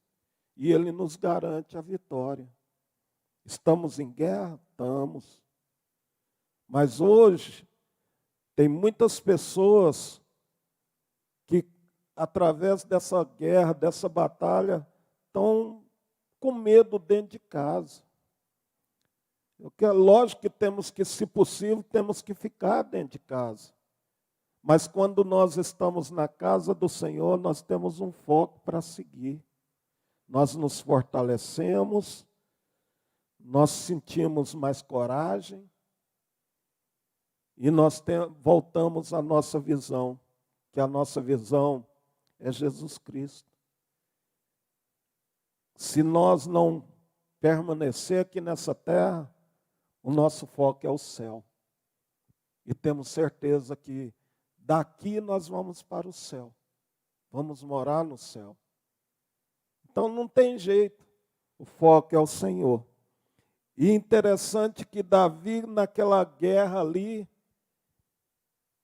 e Ele nos garante a vitória. Estamos em guerra? Estamos. Mas hoje, tem muitas pessoas que, através dessa guerra, dessa batalha, estão com medo dentro de casa. Lógico que temos que, se possível, temos que ficar dentro de casa. Mas quando nós estamos na casa do Senhor, nós temos um foco para seguir. Nós nos fortalecemos, nós sentimos mais coragem e nós voltamos à nossa visão, que a nossa visão é Jesus Cristo. Se nós não permanecer aqui nessa terra, o nosso foco é o céu. E temos certeza que daqui nós vamos para o céu. Vamos morar no céu. Então não tem jeito. O foco é o Senhor. E interessante que Davi, naquela guerra ali,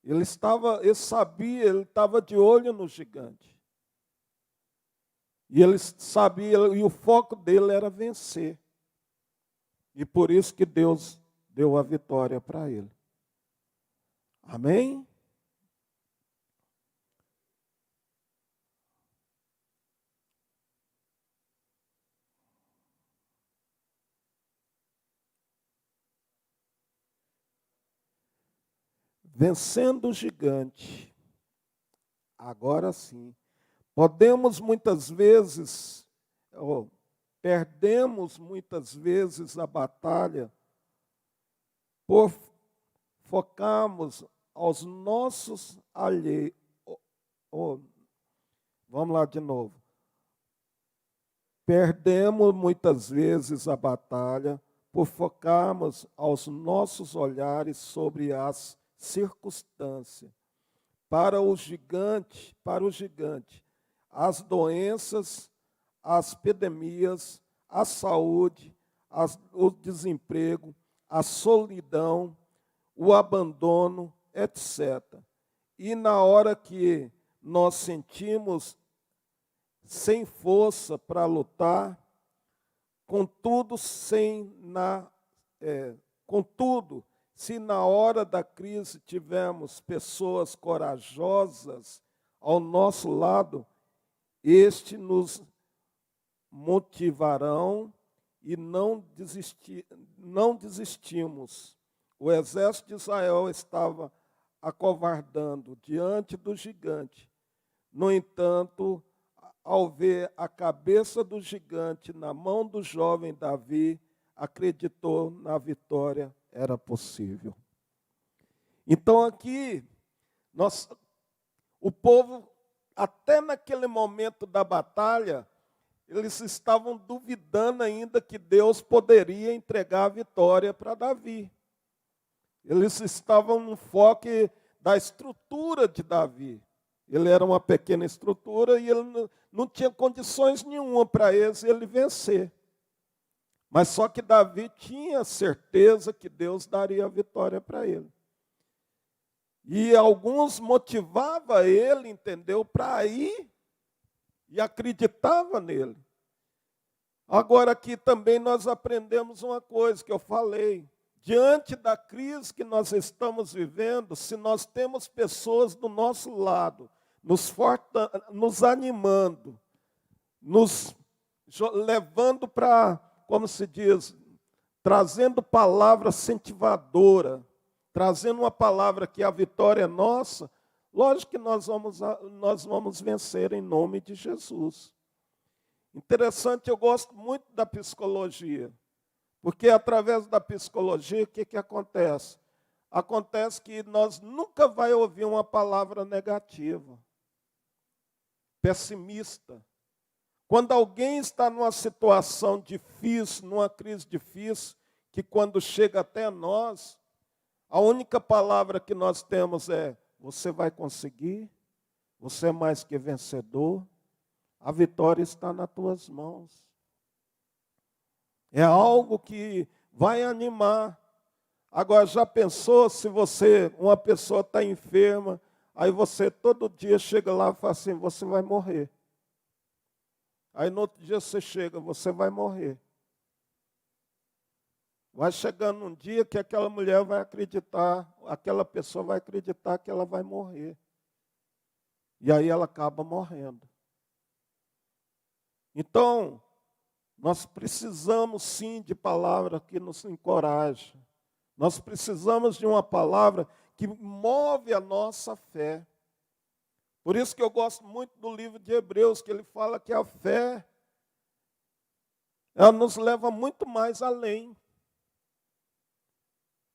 ele sabia, ele estava de olho no gigante. E ele sabia, e o foco dele era vencer. E por isso que Deus deu a vitória para ele. Amém? Vencendo o gigante. Agora sim. Perdemos muitas vezes a batalha por focarmos aos nossos alheios. Vamos lá de novo. Perdemos muitas vezes a batalha por focarmos aos nossos olhares sobre as circunstâncias. Para o gigante, as doenças, as epidemias, a saúde, o desemprego, a solidão, o abandono, etc. E na hora que nós sentimos sem força para lutar, contudo, se na hora da crise tivermos pessoas corajosas ao nosso lado, nos motivarão e não desistimos. O exército de Israel estava acovardando diante do gigante. No entanto, ao ver a cabeça do gigante na mão do jovem Davi, acreditou na vitória, era possível. Então aqui, o povo até naquele momento da batalha, eles estavam duvidando ainda que Deus poderia entregar a vitória para Davi. Eles estavam no foco da estrutura de Davi. Ele era uma pequena estrutura e ele não tinha condições nenhuma para ele vencer. Mas só que Davi tinha certeza que Deus daria a vitória para ele. E alguns motivavam ele, entendeu, para ir e acreditava nele. Agora aqui também nós aprendemos uma coisa que eu falei. Diante da crise que nós estamos vivendo, se nós temos pessoas do nosso lado, nos animando, nos levando para, como se diz, trazendo palavra incentivadora, trazendo uma palavra que a vitória é nossa, lógico que nós vamos vencer em nome de Jesus. Interessante, eu gosto muito da psicologia, porque através da psicologia, o que acontece? Acontece que nós nunca vai ouvir uma palavra negativa, pessimista. Quando alguém está numa situação difícil, numa crise difícil, que quando chega até nós, a única palavra que nós temos é: você vai conseguir, você é mais que vencedor, a vitória está nas tuas mãos. É algo que vai animar. Agora, já pensou se uma pessoa está enferma, aí você todo dia chega lá e fala assim: você vai morrer. Aí no outro dia você chega: você vai morrer. Vai chegando um dia que aquela mulher vai acreditar, aquela pessoa vai acreditar que ela vai morrer. E aí ela acaba morrendo. Então, nós precisamos sim de palavra que nos encoraje. Nós precisamos de uma palavra que move a nossa fé. Por isso que eu gosto muito do livro de Hebreus, que ele fala que a fé, ela nos leva muito mais além.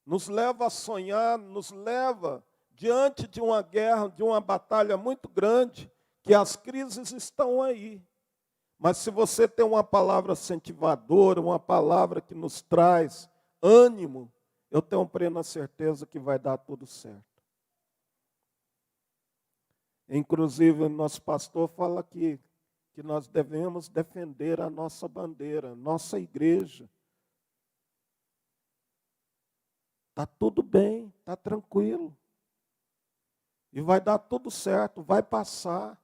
Nos leva a sonhar, nos leva diante de uma guerra, de uma batalha muito grande, que as crises estão aí. Mas se você tem uma palavra incentivadora, uma palavra que nos traz ânimo, eu tenho plena certeza que vai dar tudo certo. Inclusive, nosso pastor fala aqui que nós devemos defender a nossa bandeira, nossa igreja. Está tudo bem, está tranquilo. E vai dar tudo certo, vai passar.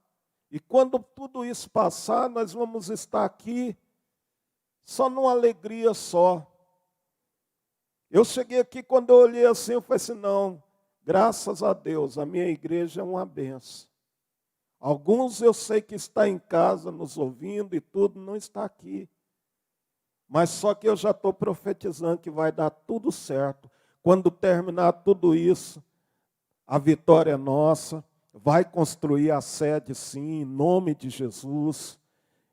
E quando tudo isso passar, nós vamos estar aqui só numa alegria só. Eu cheguei aqui, quando eu olhei assim, eu falei assim: não, graças a Deus, a minha igreja é uma benção. Alguns eu sei que está em casa nos ouvindo e tudo, não está aqui. Mas só que eu já estou profetizando que vai dar tudo certo. Quando terminar tudo isso, a vitória é nossa. Vai construir a sede, sim, em nome de Jesus.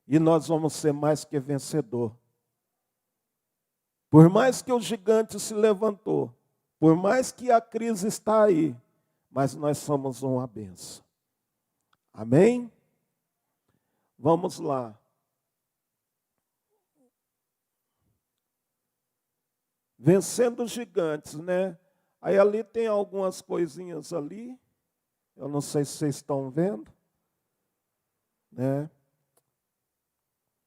E nós vamos ser mais que vencedor. Por mais que o gigante se levantou, por mais que a crise está aí, mas nós somos uma bênção. Amém? Vamos lá. Vencendo os gigantes, né? Aí ali tem algumas coisinhas ali. Eu não sei se vocês estão vendo, né?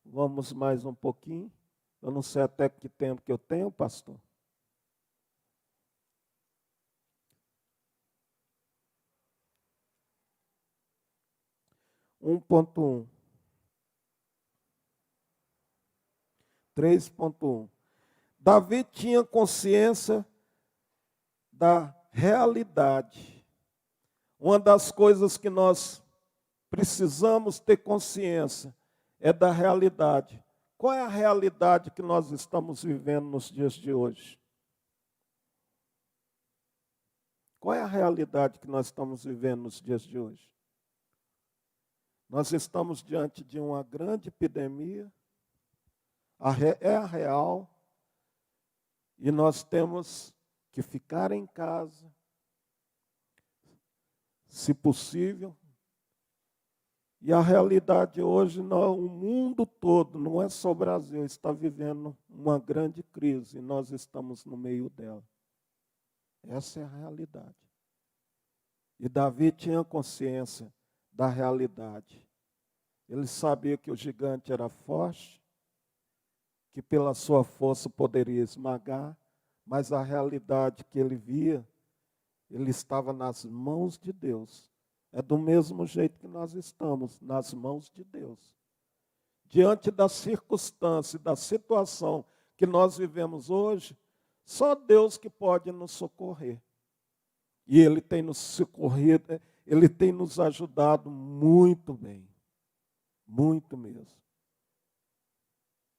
Vamos mais um pouquinho. Eu não sei até que tempo que eu tenho, pastor. Um 1.1. 3.1. Davi tinha consciência da realidade. Uma das coisas que nós precisamos ter consciência é da realidade. Qual é a realidade que nós estamos vivendo nos dias de hoje? Qual é a realidade que nós estamos vivendo nos dias de hoje? Nós estamos diante de uma grande epidemia, é a real, e nós temos que ficar em casa, se possível, E a realidade hoje, o mundo todo, não é só o Brasil, está vivendo uma grande crise e nós estamos no meio dela. Essa é a realidade. E Davi tinha consciência da realidade. Ele sabia que o gigante era forte, que pela sua força poderia esmagar, mas a realidade que ele via, ele estava nas mãos de Deus. É do mesmo jeito que nós estamos, nas mãos de Deus. Diante da circunstância, da situação que nós vivemos hoje, só Deus que pode nos socorrer. E Ele tem nos socorrido, Ele tem nos ajudado muito bem. Muito mesmo.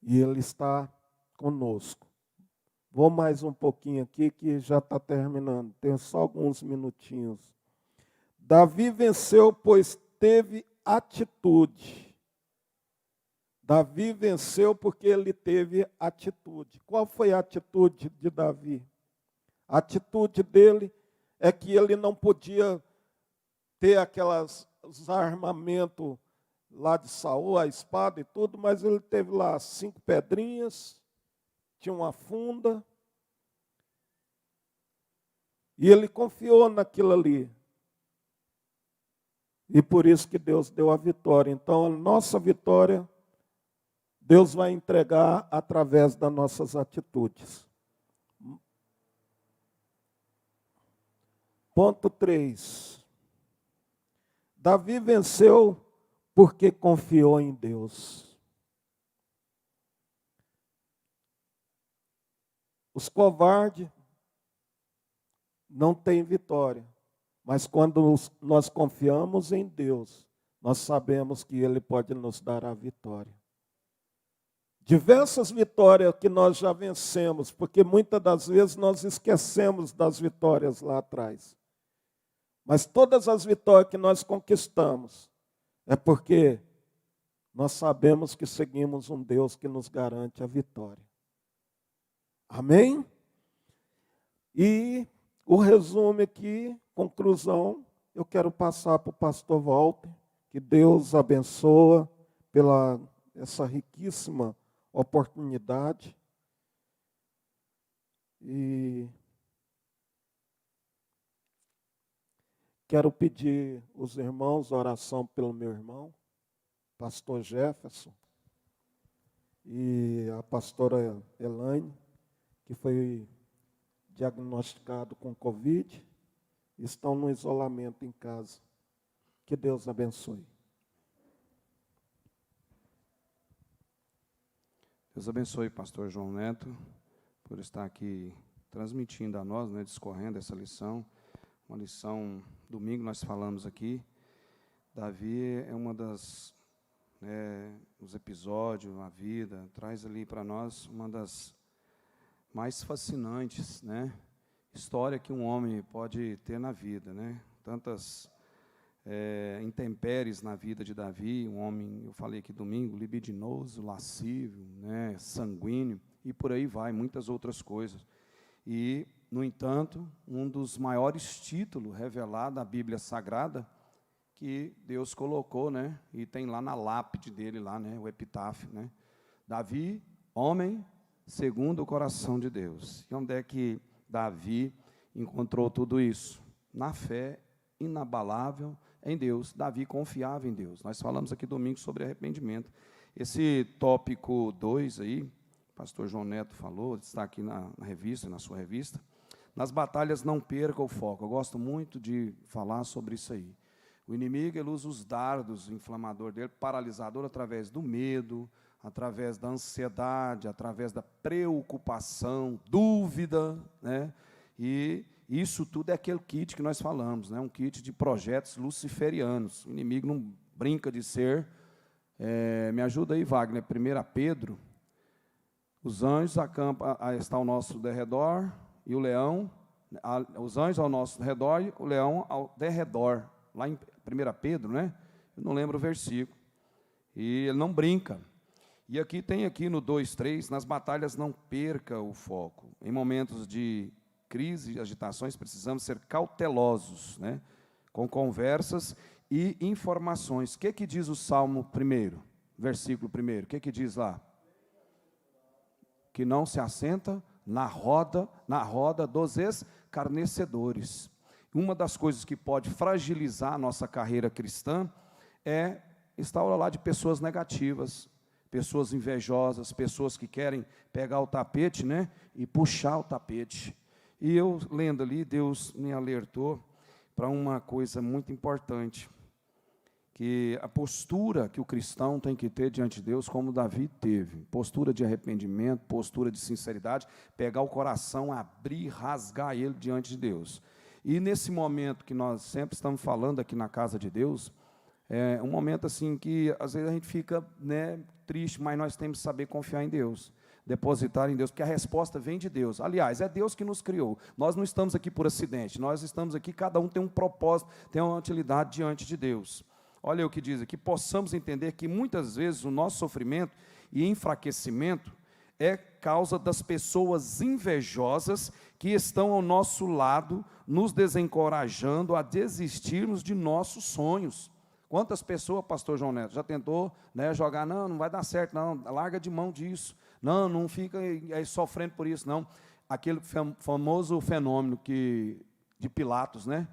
E Ele está conosco. Vou mais um pouquinho aqui que já está terminando. Tenho só alguns minutinhos. Davi venceu, pois teve atitude. Davi venceu porque ele teve atitude. Qual foi a atitude de Davi? A atitude dele é que ele não podia ter os armamentos lá de Saul, a espada e tudo, mas ele teve lá 5 pedrinhas, tinha uma funda, e ele confiou naquilo ali. E por isso que Deus deu a vitória. Então, a nossa vitória, Deus vai entregar através das nossas atitudes. Ponto 3. Davi venceu porque confiou em Deus. Os covardes não têm vitória, mas quando nós confiamos em Deus, nós sabemos que Ele pode nos dar a vitória. Diversas vitórias que nós já vencemos, porque muitas das vezes nós esquecemos das vitórias lá atrás. Mas todas as vitórias que nós conquistamos, é porque nós sabemos que seguimos um Deus que nos garante a vitória. Amém? E o resumo aqui, conclusão, eu quero passar para o pastor Walter, que Deus abençoa pela essa riquíssima oportunidade. E quero pedir os irmãos oração pelo meu irmão, pastor Jefferson, e a pastora Elaine, que foi diagnosticado com Covid, estão no isolamento em casa. Que Deus abençoe. Deus abençoe, pastor João Neto, por estar aqui transmitindo a nós, discorrendo essa lição. Uma lição, domingo nós falamos aqui, Davi é uma das, os episódios, a vida, traz ali para nós uma das mais fascinantes, história que um homem pode ter na vida, Tantas intempéries na vida de Davi, um homem, eu falei aqui domingo, libidinoso, lascivo, sanguíneo, e por aí vai, muitas outras coisas. E, no entanto, um dos maiores títulos revelados na Bíblia Sagrada, que Deus colocou, e tem lá na lápide dele, lá, o epitáfio, Davi, homem segundo o coração de Deus. E onde é que Davi encontrou tudo isso? Na fé inabalável em Deus. Davi confiava em Deus. Nós falamos aqui domingo sobre arrependimento. Esse tópico 2 aí, pastor João Neto falou, está aqui na revista, na sua revista. Nas batalhas não perca o foco. Eu gosto muito de falar sobre isso aí. O inimigo, ele usa os dardos inflamador dele, paralisador, através do medo, através da ansiedade, através da preocupação, dúvida, E isso tudo é aquele kit que nós falamos, um kit de projetos luciferianos. O inimigo não brinca de ser. Me ajuda aí, Wagner, 1 Pedro. Os anjos acampam, está ao nosso derredor, e o leão, os anjos ao nosso redor, e o leão ao derredor. Lá em 1 Pedro, Eu não lembro o versículo. E ele não brinca. E aqui tem no 2:3, nas batalhas não perca o foco. Em momentos de crise e agitações, precisamos ser cautelosos, com conversas e informações. O que diz o Salmo 1º, versículo 1º? O que diz lá? Que não se assenta na roda dos escarnecedores. Uma das coisas que pode fragilizar a nossa carreira cristã é estar ao lado de pessoas negativas, pessoas invejosas, pessoas que querem pegar o tapete, né, e puxar o tapete. E eu, lendo ali, Deus me alertou para uma coisa muito importante, que a postura que o cristão tem que ter diante de Deus, como Davi teve, postura de arrependimento, postura de sinceridade, pegar o coração, abrir, rasgar ele diante de Deus. E nesse momento que nós sempre estamos falando aqui na casa de Deus, é um momento assim que às vezes a gente fica, né, triste, mas nós temos que saber confiar em Deus, depositar em Deus, porque a resposta vem de Deus. Aliás, é Deus que nos criou. Nós não estamos aqui por acidente, nós estamos aqui, cada um tem um propósito, tem uma utilidade diante de Deus. Olha o que diz aqui, possamos entender que muitas vezes o nosso sofrimento e enfraquecimento é causa das pessoas invejosas que estão ao nosso lado, nos desencorajando a desistirmos de nossos sonhos. Quantas pessoas, pastor João Neto, já tentou, né, jogar, não vai dar certo, não, larga de mão disso, não fica aí sofrendo por isso, não. Aquele famoso fenômeno de Pilatos, né,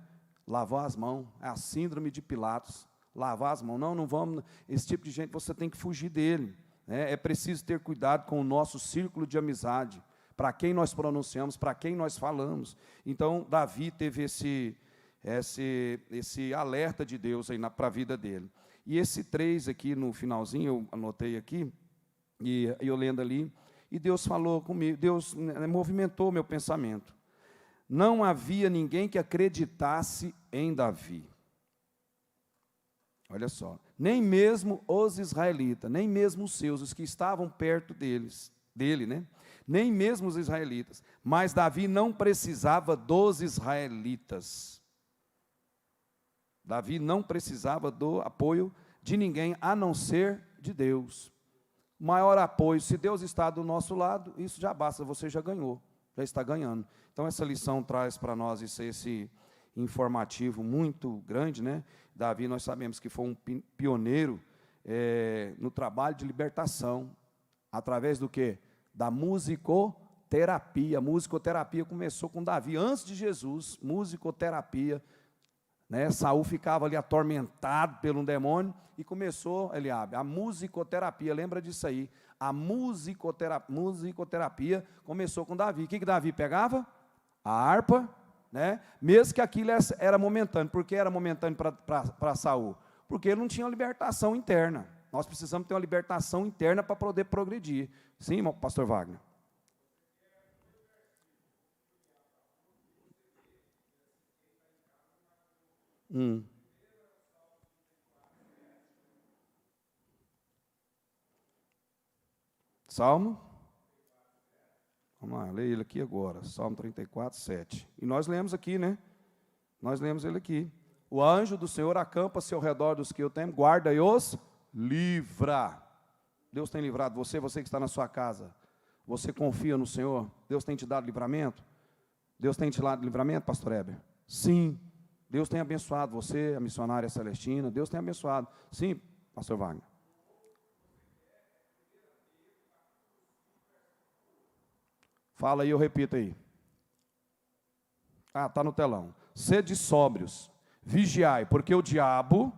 lavar as mãos, é a síndrome de Pilatos, lavar as mãos, não vamos, esse tipo de gente você tem que fugir dele, né? É preciso ter cuidado com o nosso círculo de amizade, para quem nós pronunciamos, para quem nós falamos. Então, Davi teve esse alerta de Deus aí para a vida dele. E esse 3 aqui no finalzinho, eu anotei aqui, e eu lendo ali, e Deus falou comigo, Deus movimentou meu pensamento. Não havia ninguém que acreditasse em Davi. Olha só, nem mesmo os israelitas, nem mesmo os seus, os que estavam perto dele, né? Nem mesmo os israelitas. Mas Davi não precisava dos israelitas. Davi não precisava do apoio de ninguém, a não ser de Deus. Maior apoio, se Deus está do nosso lado, isso já basta, você já ganhou, já está ganhando. Então essa lição traz para nós esse informativo muito grande, né? Davi, nós sabemos que foi um pioneiro no trabalho de libertação, através do quê? Da musicoterapia. A musicoterapia começou com Davi, antes de Jesus, musicoterapia, né? Saul ficava ali atormentado por um demônio, e começou, Eliabe, a musicoterapia, lembra disso aí, a musicoterapia começou com Davi. O que Davi pegava? A harpa, né? Mesmo que aquilo era momentâneo. Por que era momentâneo para Saul? Porque ele não tinha uma libertação interna. Nós precisamos ter uma libertação interna para poder progredir. Sim, pastor Wagner? Salmo? Vamos lá, leia ele aqui agora, Salmo 34, 7. E nós lemos aqui, né? Nós lemos ele aqui. O anjo do Senhor acampa-se ao redor dos que o temem, guarda e os livra. Deus tem livrado você que está na sua casa. Você confia no Senhor? Deus tem te dado livramento? Deus tem te dado livramento, pastor Heber? Sim. Deus tem abençoado você, a missionária Celestina. Deus tem abençoado. Sim, pastor Wagner. Fala aí, eu repito aí. Está no telão. Sede sóbrios, vigiai, porque o diabo,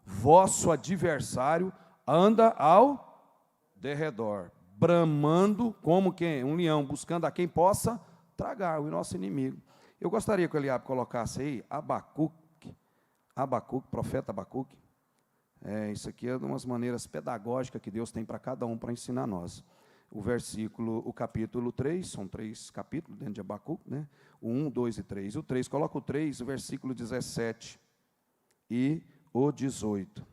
vosso adversário, anda ao derredor, bramando como quem? Um leão, buscando a quem possa tragar, o nosso inimigo. Eu gostaria que o Eliabe colocasse aí Abacuque, profeta Abacuque. Isso aqui é de umas maneiras pedagógicas que Deus tem para cada um para ensinar a nós. O capítulo 3, são 3 capítulos dentro de Abacuque, né? O 1, 2 e 3. O 3, coloca o 3, o versículo 17 e o 18.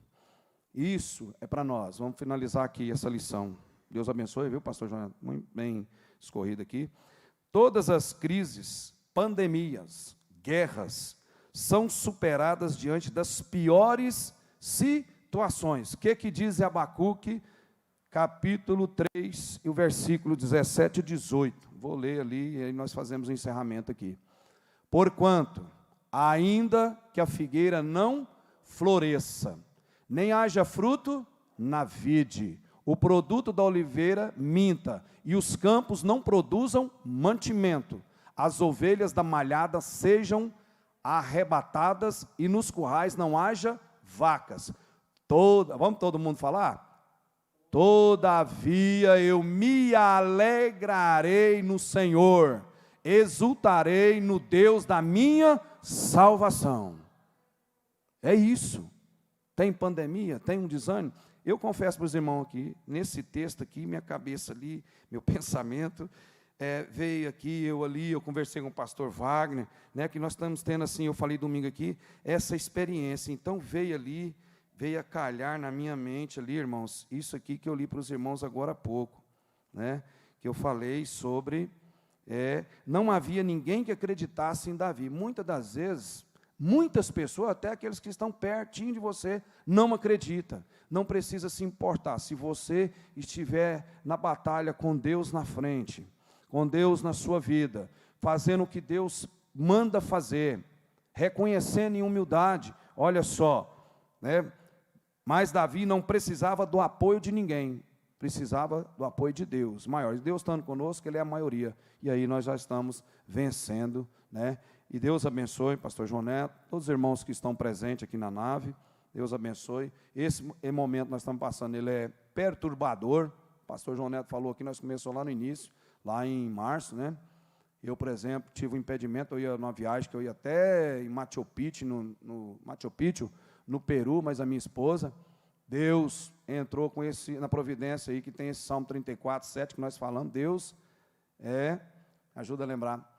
Isso é para nós. Vamos finalizar aqui essa lição. Deus abençoe, viu, pastor João? Muito bem escorrido aqui. Todas as crises, pandemias, guerras, são superadas diante das piores situações. O que diz Abacuque? Capítulo 3, e o versículo 17 e 18. Vou ler ali, e aí nós fazemos o encerramento aqui. Porquanto, ainda que a figueira não floresça, nem haja fruto na vide, o produto da oliveira minta, e os campos não produzam mantimento, as ovelhas da malhada sejam arrebatadas, e nos currais não haja vacas. Vamos todo mundo falar? Todavia eu me alegrarei no Senhor, exultarei no Deus da minha salvação. É isso. Tem pandemia, tem um desânimo. Eu confesso para os irmãos aqui, nesse texto aqui, minha cabeça ali, meu pensamento, veio aqui, eu ali, eu conversei com o pastor Wagner, né, que nós estamos tendo assim, eu falei domingo aqui, essa experiência. Então veio ali, veio a calhar na minha mente ali, irmãos, isso aqui que eu li para os irmãos agora há pouco, né, que eu falei sobre, não havia ninguém que acreditasse em Davi. Muitas das vezes, muitas pessoas, até aqueles que estão pertinho de você, não acreditam. Não precisa se importar, se você estiver na batalha com Deus na frente, com Deus na sua vida, fazendo o que Deus manda fazer, reconhecendo em humildade, olha só, né? Mas Davi não precisava do apoio de ninguém, precisava do apoio de Deus, maior. E Deus estando conosco, Ele é a maioria, e aí nós já estamos vencendo, né? E Deus abençoe, pastor João Neto, todos os irmãos que estão presentes aqui na nave, Deus abençoe. Esse momento que nós estamos passando, ele é perturbador, o pastor João Neto falou aqui, nós começamos lá no início, lá em março, né? Eu, por exemplo, tive um impedimento, eu ia numa viagem que eu ia até em Machu Picchu, no Peru, mas a minha esposa, Deus entrou com na providência aí, que tem esse Salmo 34, 7, que nós falamos, Deus ajuda a lembrar,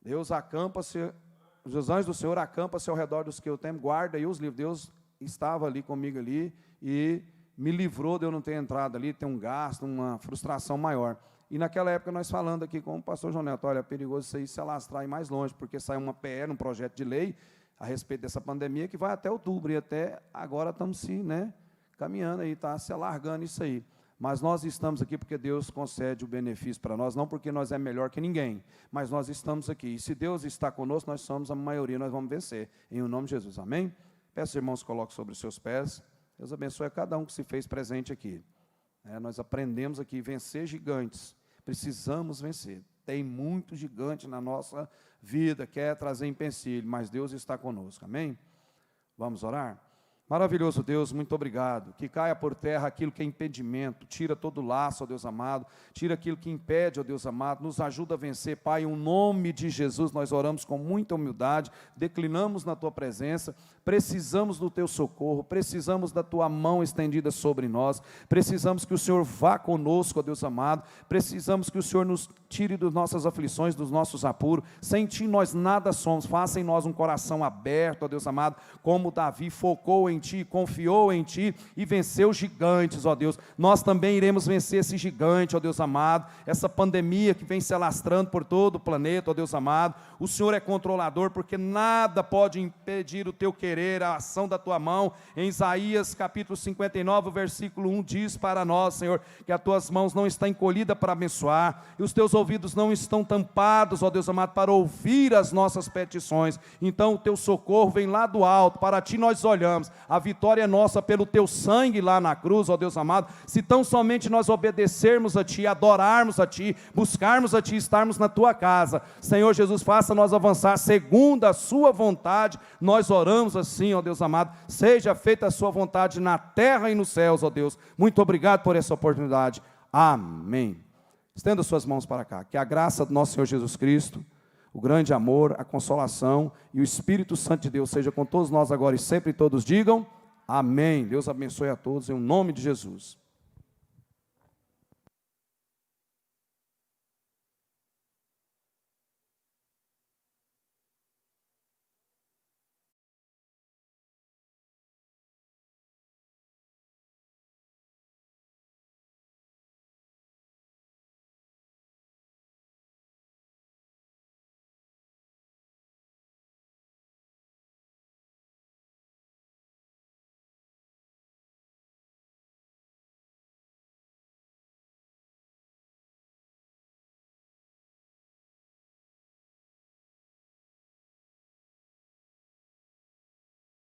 Deus acampa-se, os anjos do Senhor acampam-se ao redor dos que eu temo, guarda aí os livros. Deus estava ali comigo ali e me livrou de eu não ter entrado ali, ter um gasto, uma frustração maior. E naquela época nós falando aqui com o pastor João Neto, olha, é perigoso isso aí se alastrar e mais longe, porque sai uma PR, um projeto de lei, a respeito dessa pandemia, que vai até outubro, e até agora estamos caminhando aí, está se alargando isso aí. Mas nós estamos aqui porque Deus concede o benefício para nós, não porque nós é melhor que ninguém, mas nós estamos aqui. E se Deus está conosco, nós somos a maioria, nós vamos vencer. Em nome de Jesus, amém? Peço, irmãos, coloque sobre os seus pés. Deus abençoe a cada um que se fez presente aqui. Nós aprendemos aqui, vencer gigantes. Precisamos vencer. Tem muito gigante na nossa vida, quer trazer empecilho, mas Deus está conosco, amém? Vamos orar? Maravilhoso Deus, muito obrigado. Que caia por terra aquilo que é impedimento, tira todo laço, ó Deus amado, tira aquilo que impede, ó Deus amado, nos ajuda a vencer, Pai, em nome de Jesus, nós oramos com muita humildade, declinamos na Tua presença, precisamos do Teu socorro, precisamos da Tua mão estendida sobre nós, precisamos que o Senhor vá conosco, ó Deus amado, precisamos que o Senhor nos tire das nossas aflições, dos nossos apuros, sem Ti nós nada somos, faça em nós um coração aberto, ó Deus amado, como Davi focou em Ti, confiou em Ti e venceu gigantes, ó Deus. Nós também iremos vencer esse gigante, ó Deus amado, essa pandemia que vem se alastrando por todo o planeta, ó Deus amado. O Senhor é controlador, porque nada pode impedir o Teu querer, a ação da Tua mão. Em Isaías capítulo 59, versículo 1 diz para nós, Senhor, que as Tuas mãos não estão encolhidas para abençoar, e os Teus ouvidos não estão tampados, ó Deus amado, para ouvir as nossas petições. Então o Teu socorro vem lá do alto, para Ti nós olhamos. A vitória é nossa pelo Teu sangue lá na cruz, ó Deus amado, se tão somente nós obedecermos a Ti, adorarmos a Ti, buscarmos a Ti, estarmos na Tua casa. Senhor Jesus, faça nós avançar segundo a Sua vontade, nós oramos assim, ó Deus amado, seja feita a Sua vontade na terra e nos céus, ó Deus. Muito obrigado por essa oportunidade, amém. Estenda suas mãos para cá, que a graça do nosso Senhor Jesus Cristo, o grande amor, a consolação e o Espírito Santo de Deus seja com todos nós agora e sempre, todos digam amém. Deus abençoe a todos em nome de Jesus.